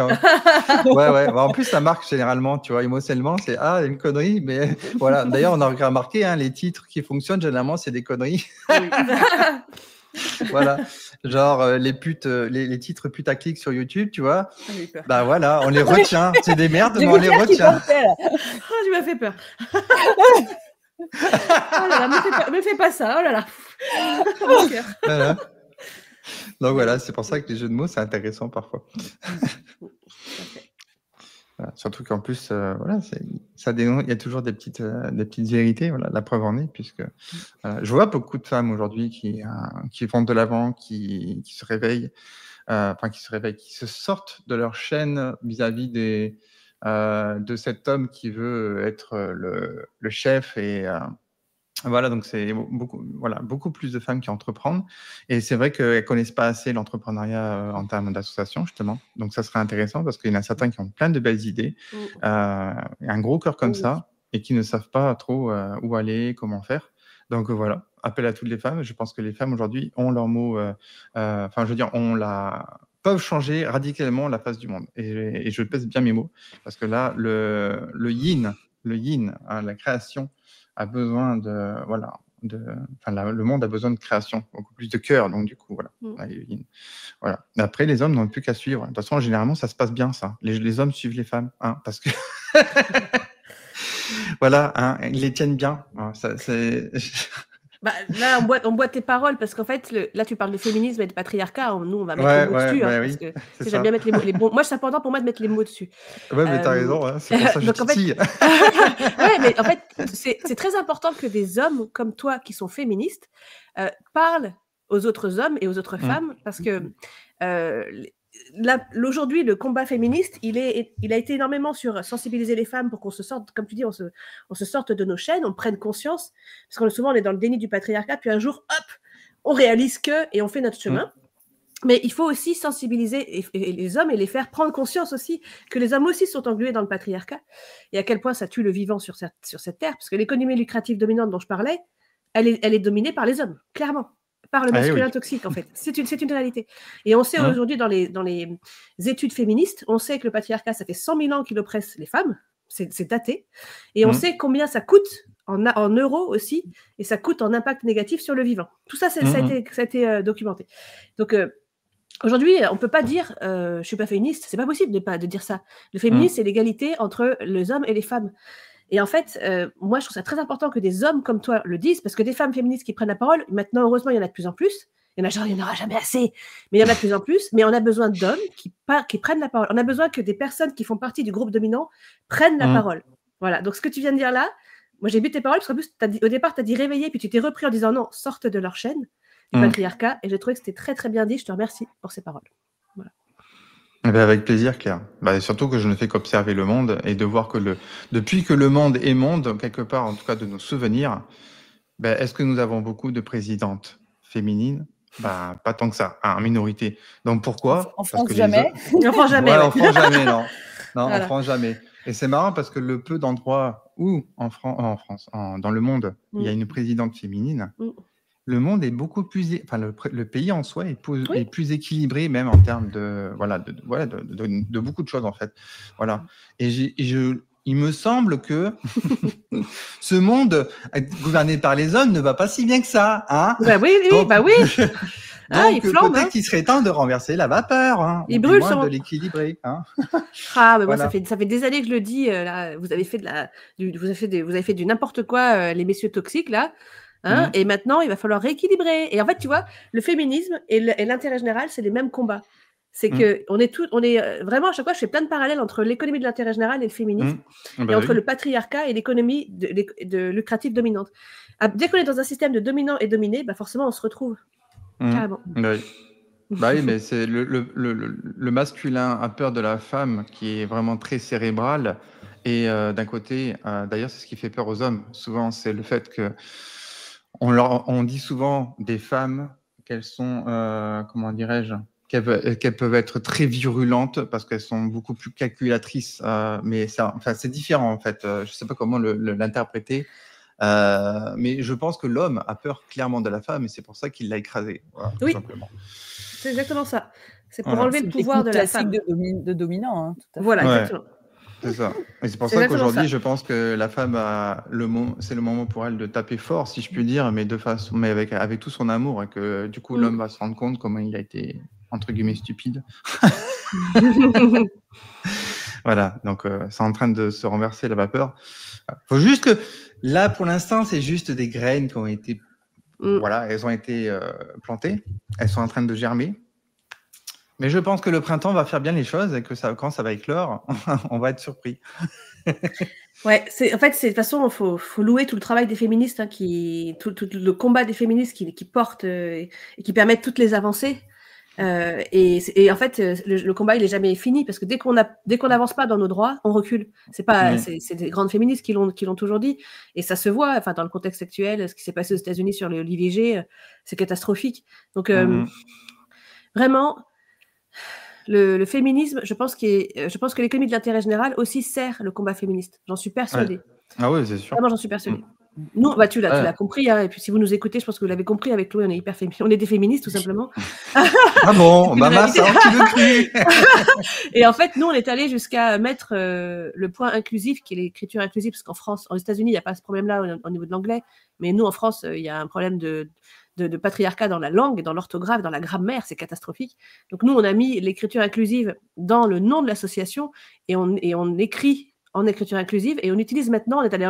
Ouais. En plus, ça marque généralement, tu vois, émotionnellement, c'est une connerie, mais voilà. D'ailleurs, on a remarqué, les titres qui fonctionnent, généralement, c'est des conneries. Oui. Voilà, genre les titres putaclic sur YouTube, tu vois. Bah voilà, on les retient. C'est des merdes, mais on les retient. Tu m'as fait peur. Oh là là, me fais pas ça. Oh là là. Voilà. Donc voilà, c'est pour ça que les jeux de mots, c'est intéressant parfois. Voilà, surtout qu'en plus, voilà, il y a toujours des petites vérités. Voilà, la preuve en est, puisque je vois beaucoup de femmes aujourd'hui qui vont de l'avant, qui se réveillent, qui se sortent de leur chaîne vis-à-vis de cet homme qui veut être le chef et voilà, donc c'est beaucoup plus de femmes qui entreprennent. Et c'est vrai qu'elles ne connaissent pas assez l'entrepreneuriat en termes d'association, justement. Donc ça serait intéressant parce qu'il y en a certains qui ont plein de belles idées, un gros cœur comme ça, et qui ne savent pas trop où aller, comment faire. Donc voilà, appel à toutes les femmes. Je pense que les femmes aujourd'hui ont leur mot, peuvent changer radicalement la face du monde. Et je pèse bien mes mots, parce que là, le yin, hein, la création, a besoin le monde a besoin de création, beaucoup plus de cœur, donc du coup, voilà. Voilà. Après, les hommes n'ont plus qu'à suivre. De toute façon, généralement, ça se passe bien, ça. Les hommes suivent les femmes, hein, parce que voilà, hein, ils les tiennent bien. Hein, là, on boit tes paroles parce qu'en fait, là, tu parles de féminisme et de patriarcat. Nous, on va mettre les mots dessus. Parce que j'aime bien mettre les mots. Moi, c'est important pour moi de mettre les mots dessus. Ouais, mais t'as raison. Hein, c'est pour ça que je titille. Mais en fait, c'est très important que des hommes comme toi qui sont féministes parlent aux autres hommes et aux autres femmes parce que aujourd'hui, le combat féministe, il a été énormément sur sensibiliser les femmes pour qu'on se sorte, comme tu dis, on se sorte de nos chaînes, on prenne conscience, parce qu'on souvent on est dans le déni du patriarcat, puis un jour, hop, on réalise et on fait notre chemin. Mais il faut aussi sensibiliser et les hommes et les faire prendre conscience aussi que les hommes aussi sont englués dans le patriarcat et à quel point ça tue le vivant sur cette terre, parce que l'économie lucrative dominante dont je parlais, elle est dominée par les hommes, clairement. Par le masculin toxique, en fait. C'est une réalité. Et on sait aujourd'hui, dans les études féministes, on sait que le patriarcat, ça fait 100 000 ans qu'il oppresse les femmes. C'est daté. Et on sait combien ça coûte en euros aussi, et ça coûte en impact négatif sur le vivant. Tout ça, ça a été documenté. Donc, aujourd'hui, on ne peut pas dire je ne suis pas féministe. C'est pas possible de dire ça. Le féminisme, c'est l'égalité entre les hommes et les femmes. Et en fait, moi, je trouve ça très important que des hommes comme toi le disent, parce que des femmes féministes qui prennent la parole, maintenant, heureusement, il y en a de plus en plus. Il y en aura jamais assez, mais il y en a de plus en plus. Mais on a besoin d'hommes qui prennent la parole. On a besoin que des personnes qui font partie du groupe dominant prennent la parole. Voilà. Donc, ce que tu viens de dire là, moi, j'ai bu tes paroles, parce qu'en plus, au départ, tu as dit réveiller, puis tu t'es repris en disant non, sortent de leur chaîne du patriarcat. Et j'ai trouvé que c'était très, très bien dit. Je te remercie pour ces paroles. Voilà. Avec plaisir, Claire. Surtout que je ne fais qu'observer le monde et de voir que depuis que le monde est monde, quelque part, en tout cas de nos souvenirs, est-ce que nous avons beaucoup de présidentes féminines? Pas tant que ça, en minorité. Donc pourquoi? En France, jamais. En France, jamais. En France, jamais, non. Non, voilà. En France, jamais. Et c'est marrant parce que le peu d'endroits où, dans le monde, il y a une présidente féminine, le monde est beaucoup plus, le pays en soi est plus équilibré, même en termes de beaucoup de choses en fait. Voilà. Et il me semble que ce monde gouverné par les hommes ne va pas si bien que ça, hein. Oui. Donc, il flambe, peut-être qu'il serait temps de renverser la vapeur, hein, il brûle, de l'équilibrer. Hein. Mais moi, ça fait des années que je le dis. Là, vous avez fait du n'importe quoi, les messieurs toxiques là. Et maintenant, il va falloir rééquilibrer. Et en fait, tu vois, le féminisme et l'intérêt général, c'est les mêmes combats. C'est que on est vraiment, à chaque fois, je fais plein de parallèles entre l'économie de l'intérêt général et le féminisme, et entre le patriarcat et l'économie de lucrative dominante. Dès qu'on est dans un système de dominant et dominé, forcément, on se retrouve carrément. Oui, mais c'est le masculin a peur de la femme qui est vraiment très cérébrale. Et d'un côté, d'ailleurs, c'est ce qui fait peur aux hommes. Souvent, c'est le fait que on dit souvent des femmes qu'elles sont, comment dirais-je, qu'elles peuvent être très virulentes parce qu'elles sont beaucoup plus calculatrices. Mais c'est différent en fait. Je ne sais pas comment l'interpréter. Mais je pense que l'homme a peur clairement de la femme et c'est pour ça qu'il l'a écrasée. Voilà, oui, tout simplement. C'est exactement ça. C'est pour enlever le pouvoir de la femme. De dominant. Hein, tout à fait. Voilà, exactement. C'est ça. Et c'est pour ça qu'aujourd'hui, je pense que la femme c'est le moment pour elle de taper fort, si je puis dire, mais avec tout son amour, et que du coup, l'homme va se rendre compte comment il a été, entre guillemets, stupide. Voilà, donc c'est en train de se renverser la vapeur. Faut juste que, là, pour l'instant, c'est juste des graines qui ont été Voilà, elles ont été plantées. Elles sont en train de germer. Mais je pense que le printemps va faire bien les choses et que quand ça va éclore, on va être surpris. Ouais, en fait, de toute façon, il faut louer tout le travail des féministes, tout le combat des féministes qui portent et qui permettent toutes les avancées. Et en fait, le combat, il n'est jamais fini parce que dès qu'on n'avance pas dans nos droits, on recule. C'est des grandes féministes qui l'ont toujours dit. Et ça se voit, dans le contexte actuel, ce qui s'est passé aux États-Unis sur l'IVG, c'est catastrophique. Donc, vraiment, le féminisme, je pense que l'économie de l'intérêt général aussi sert le combat féministe. J'en suis persuadée. Ouais. Ah oui, c'est sûr. Vraiment, j'en suis persuadée. Nous, tu l'as compris, et puis si vous nous écoutez, je pense que vous l'avez compris avec Chloé, on est des féministes, tout simplement. Ah bon, ça, tu le cru. Et en fait, nous, on est allé jusqu'à mettre le point inclusif, qui est l'écriture inclusive, parce qu'en France, aux États-Unis, il n'y a pas ce problème-là au niveau de l'anglais, mais nous, en France, il y a un problème de patriarcat dans la langue, dans l'orthographe, dans la grammaire, c'est catastrophique. Donc nous, on a mis l'écriture inclusive dans le nom de l'association et on écrit en écriture inclusive et on utilise maintenant, on est allé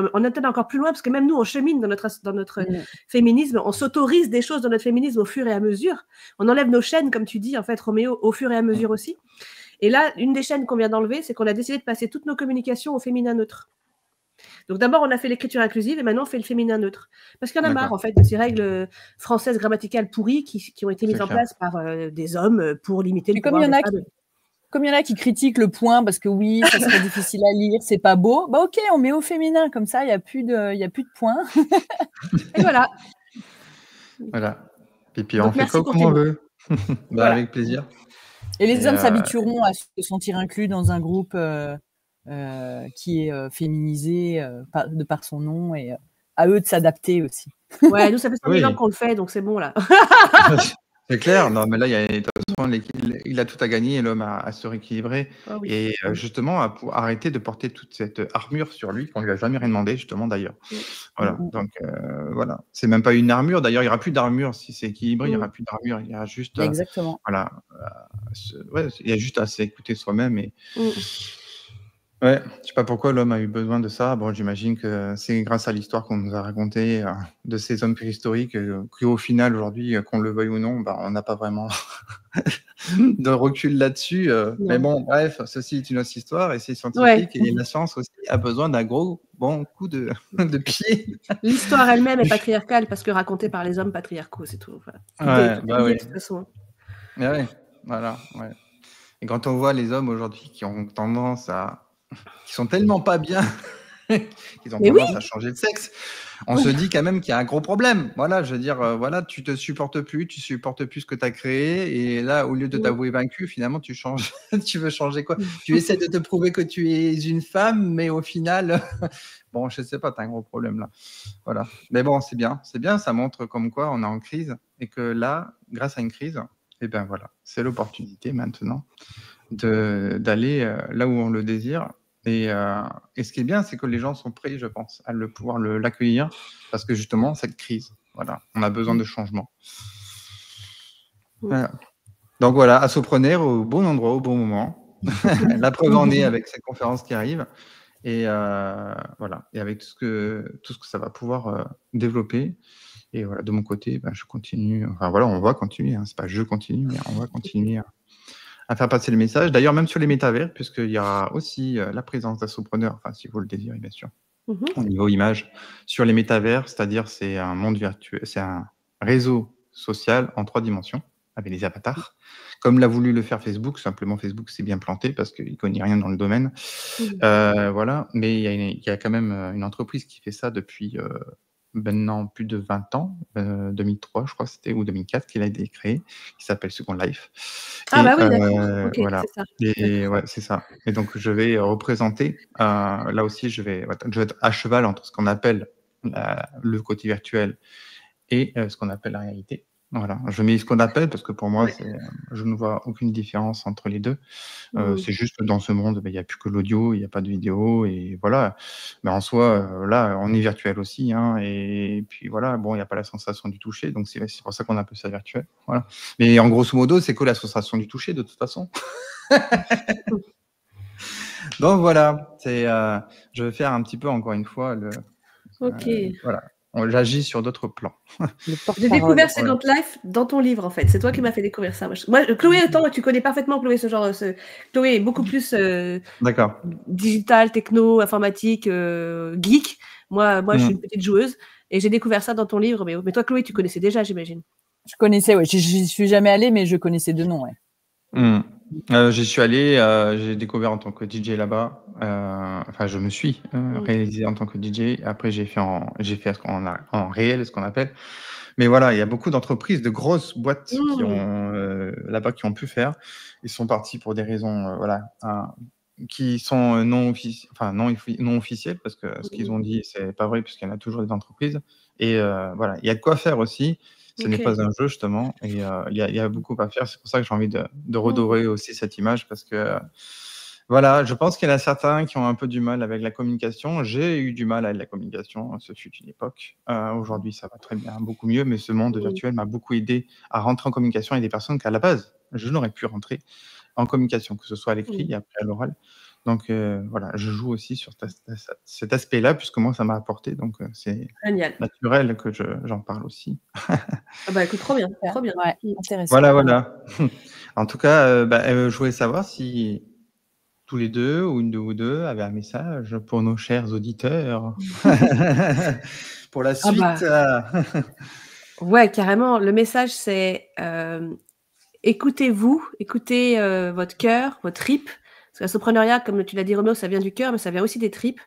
encore plus loin parce que même nous, on chemine dans notre féminisme, on s'autorise des choses dans notre féminisme au fur et à mesure. On enlève nos chaînes, comme tu dis, en fait, Roméo, au fur et à mesure aussi. Et là, une des chaînes qu'on vient d'enlever, c'est qu'on a décidé de passer toutes nos communications au féminin neutre. Donc d'abord, on a fait l'écriture inclusive et maintenant, on fait le féminin neutre. Parce qu'il y en a marre, en fait, de ces règles françaises grammaticales pourries qui ont été mises en place par des hommes pour limiter le pouvoir des femmes. Comme il y en a qui critiquent le point parce que oui, ça serait difficile à lire, c'est pas beau. Bah ok, on met au féminin, comme ça, il n'y a plus de points. Et voilà. Voilà. Et puis on fait quoi comme on veut. Voilà. Avec plaisir. Et les hommes s'habitueront à se sentir inclus dans un groupe qui est féminisé de par son nom et à eux de s'adapter aussi. Ouais, nous, ça fait 100 000 ans qu'on le fait, donc c'est bon là. C'est clair, non, mais là, il a tout à gagner, l'homme à se rééquilibrer. Et justement, à arrêter de porter toute cette armure sur lui, qu'on lui a jamais rien demandé, justement, d'ailleurs. Voilà, donc voilà. C'est même pas une armure, d'ailleurs, il n'y aura plus d'armure si c'est équilibré, il n'y aura plus d'armure, il y a juste. Exactement. Voilà. Il y a juste à s'écouter soi-même. Et. Ouais, je sais pas pourquoi l'homme a eu besoin de ça. Bon, j'imagine que c'est grâce à l'histoire qu'on nous a racontée de ces hommes préhistoriques qu'au final, aujourd'hui, qu'on le veuille ou non, on n'a pas vraiment de recul là-dessus. Mais bon, bref, ceci est une autre histoire et c'est scientifique et la science aussi a besoin d'un gros bon coup de pied. L'histoire elle-même est patriarcale parce que racontée par les hommes patriarcaux, c'est tout. Voilà. Oui. De toute façon. Ouais, voilà. Ouais. Et quand on voit les hommes aujourd'hui qui ont tendance qui sont tellement pas bien qu'ils ont tendance à changer de sexe, on se dit quand même qu'il y a un gros problème. Voilà, je veux dire, voilà, tu te supportes plus, tu supportes plus ce que tu as créé, et là, au lieu de t'avouer vaincu, finalement, tu changes. Tu veux changer quoi? Tu essaies de te prouver que tu es une femme, mais au final, bon, je sais pas, tu as un gros problème là. Voilà. Mais bon, c'est bien, ça montre comme quoi on est en crise, et que là, grâce à une crise, et ben voilà, c'est l'opportunité maintenant d'aller là où on le désire. Et ce qui est bien, c'est que les gens sont prêts, je pense, à pouvoir l'accueillir, parce que justement, cette crise, voilà, on a besoin de changement. Voilà. Donc voilà, Assopreneur au bon endroit, au bon moment. La preuve en est avec cette conférence qui arrive. Et voilà, et avec tout ce que ça va pouvoir développer. Et voilà, de mon côté, je continue. Enfin voilà, on va continuer. C'est pas je continue, mais on va continuer à faire passer le message. D'ailleurs, même sur les métavers, puisqu'il y aura aussi la présence d'Assopreneur, enfin, si vous le désirez, bien sûr, au niveau image, sur les métavers, c'est-à-dire c'est un monde virtuel, c'est un réseau social en 3 dimensions, avec les avatars, comme l'a voulu le faire Facebook. Simplement, Facebook s'est bien planté parce qu'il ne connaît rien dans le domaine. Voilà, mais il y a quand même une entreprise qui fait ça depuis maintenant plus de 20 ans, 2003 je crois c'était, ou 2004 qu'il a été créé, qui s'appelle Second Life. D'accord. Okay, voilà. C'est ça. Et donc je vais représenter, là aussi je vais être à cheval entre ce qu'on appelle le côté virtuel et ce qu'on appelle la réalité. Voilà, je mets ce qu'on appelle parce que pour moi, je ne vois aucune différence entre les deux. C'est juste que dans ce monde, il n'y a plus que l'audio, il n'y a pas de vidéo, et voilà. Mais en soi, là, on est virtuel aussi, hein, et puis voilà, bon, il n'y a pas la sensation du toucher, donc c'est pour ça qu'on appelle ça virtuel. Voilà. Mais en grosso modo, c'est que la sensation du toucher, de toute façon. Donc voilà, je vais faire un petit peu encore une fois voilà. j'agis sur d'autres plans. J'ai découvert Second Life dans ton livre, en fait. C'est toi qui m'as fait découvrir ça. Moi, Chloé, attends, tu connais parfaitement Chloé, Chloé est beaucoup plus digital, techno, informatique, geek. Moi, je suis une petite joueuse et j'ai découvert ça dans ton livre. Mais toi, Chloé, tu connaissais déjà, j'imagine. Je connaissais, oui. J'y suis jamais allée, mais je connaissais de nom, ouais. J'y suis allé, j'ai découvert en tant que DJ là-bas. Enfin, je me suis réalisé en tant que DJ. Après, j'ai fait en réel, ce qu'on appelle. Mais voilà, il y a beaucoup d'entreprises, de grosses boîtes qui ont là-bas qui ont pu faire. Ils sont partis pour des raisons, qui sont non officielles, parce que ce qu'ils ont dit, c'est pas vrai, puisqu'il y en a toujours des entreprises. Et voilà, il y a de quoi faire aussi. Ce n'est pas un jeu, justement, et il y a beaucoup à faire. C'est pour ça que j'ai envie de redorer aussi cette image, parce que voilà, je pense qu'il y en a certains qui ont un peu du mal avec la communication. J'ai eu du mal avec la communication, ce fut une époque. Aujourd'hui, ça va très bien, beaucoup mieux, mais ce monde virtuel m'a beaucoup aidé à rentrer en communication avec des personnes qu'à la base, je n'aurais pu rentrer en communication, que ce soit à l'écrit et après à l'oral. Donc voilà, je joue aussi sur cet aspect-là, puisque moi, ça m'a apporté. Donc c'est naturel que j'en parle aussi. Écoute, trop bien. Ouais, intéressant. Voilà. En tout cas, je voulais savoir si tous les deux, ou une de vous deux, avaient un message pour nos chers auditeurs. Pour la suite. Ouais, carrément. Le message, c'est écoutez-vous, écoutez votre cœur, votre trip. Parce que l'entrepreneuriat, comme tu l'as dit, Roméo, ça vient du cœur, mais ça vient aussi des tripes.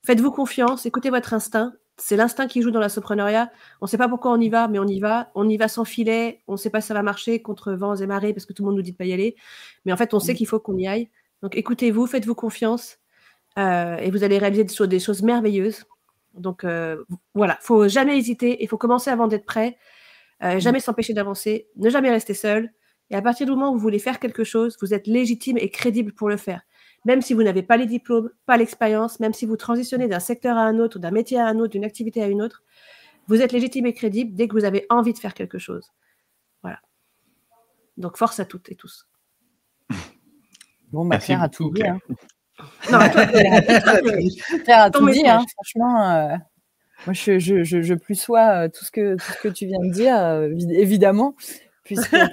Faites-vous confiance, écoutez votre instinct. C'est l'instinct qui joue dans l'entrepreneuriat. On ne sait pas pourquoi on y va, mais on y va. On y va sans filet. On ne sait pas si ça va marcher contre vents et marées, parce que tout le monde nous dit de ne pas y aller. Mais en fait, on sait qu'il faut qu'on y aille. Donc, écoutez-vous, faites-vous confiance. Et vous allez réaliser des choses merveilleuses. Donc, voilà, il ne faut jamais hésiter. Il faut commencer avant d'être prêt. Jamais s'empêcher d'avancer. Ne jamais rester seul. Et à partir du moment où vous voulez faire quelque chose, vous êtes légitime et crédible pour le faire. Même si vous n'avez pas les diplômes, pas l'expérience, même si vous transitionnez d'un secteur à un autre, ou d'un métier à un autre, d'une activité à une autre, vous êtes légitime et crédible dès que vous avez envie de faire quelque chose. Voilà. Donc, force à toutes et tous. Bon, Claire a tout dit. Hein. Non, toi, Claire a tout dit. Hein. Franchement, moi, je plus sois tout ce que tu viens de dire, évidemment, puisqu'on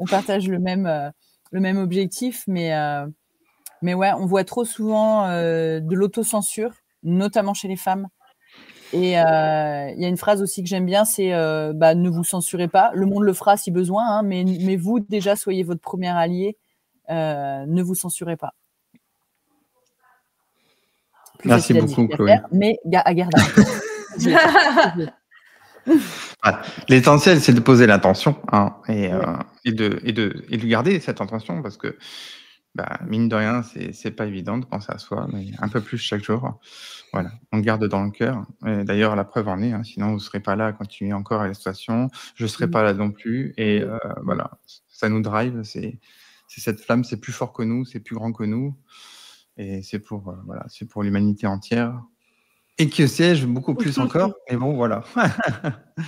partage le même objectif, mais ouais, on voit trop souvent de l'autocensure, notamment chez les femmes. Et il y a une phrase aussi que j'aime bien, c'est ne vous censurez pas. Le monde le fera si besoin, hein, mais vous, déjà, soyez votre premier allié. Ne vous censurez pas. Plus merci beaucoup, Chloé. Mais à garder. L'essentiel, c'est de poser l'intention et de garder cette intention, parce que mine de rien, c'est pas évident de penser à soi, mais un peu plus chaque jour. Voilà, on garde dans le cœur. D'ailleurs, la preuve en est, sinon vous ne serez pas là à continuer encore à la situation. Je ne serai pas là non plus. Et voilà, ça nous drive. C'est cette flamme, c'est plus fort que nous, c'est plus grand que nous. Et c'est pour l'humanité entière. Et que sais-je, beaucoup plus encore. Mais bon, voilà.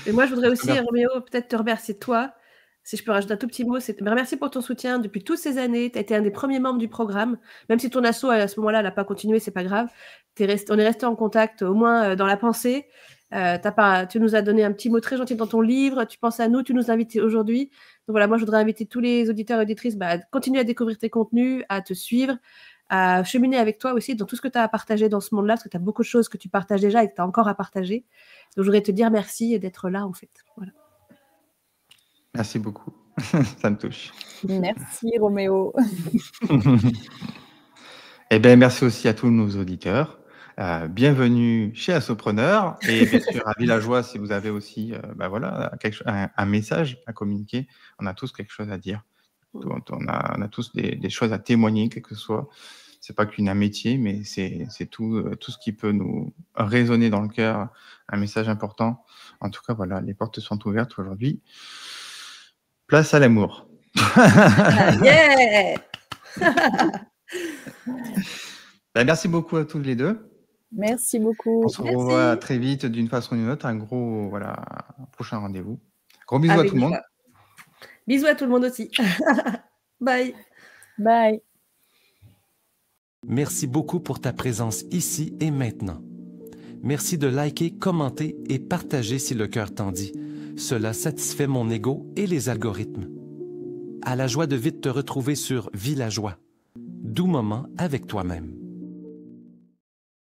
Et moi, je voudrais aussi, Roméo, peut-être te remercier toi. Si je peux rajouter un tout petit mot, c'est merci pour ton soutien depuis toutes ces années. Tu as été un des premiers membres du programme. Même si ton asso, à ce moment-là, n'a pas continué, c'est pas grave. On est resté en contact, au moins dans la pensée. Tu nous as donné un petit mot très gentil dans ton livre. Tu penses à nous, tu nous invites aujourd'hui. Donc voilà, moi, je voudrais inviter tous les auditeurs et auditrices à continuer à découvrir tes contenus, à te suivre, à cheminer avec toi aussi dans tout ce que tu as à partager dans ce monde-là, parce que tu as beaucoup de choses que tu partages déjà et que tu as encore à partager. Donc, je voudrais te dire merci et d'être là, en fait. Voilà. Merci beaucoup. Ça me touche. Merci, Roméo. Eh bien, merci aussi à tous nos auditeurs. Bienvenue chez Assopreneur et bien sûr à Villageois si vous avez aussi un message à communiquer. On a tous quelque chose à dire. On a tous des choses à témoigner, quel que soit. C'est pas qu'un métier, mais c'est tout ce qui peut nous résonner dans le cœur, un message important. En tout cas, voilà, les portes sont ouvertes aujourd'hui. Place à l'amour. Yeah. Merci beaucoup à tous les deux. Merci beaucoup. On se revoit très vite d'une façon ou d'une autre. Un gros prochain rendez-vous. Gros bisous à tout le monde. Bisous à tout le monde aussi. Bye. Bye. Merci beaucoup pour ta présence ici et maintenant. Merci de liker, commenter et partager si le cœur t'en dit. Cela satisfait mon ego et les algorithmes. À la joie de vite te retrouver sur Villageois. Doux moment avec toi-même.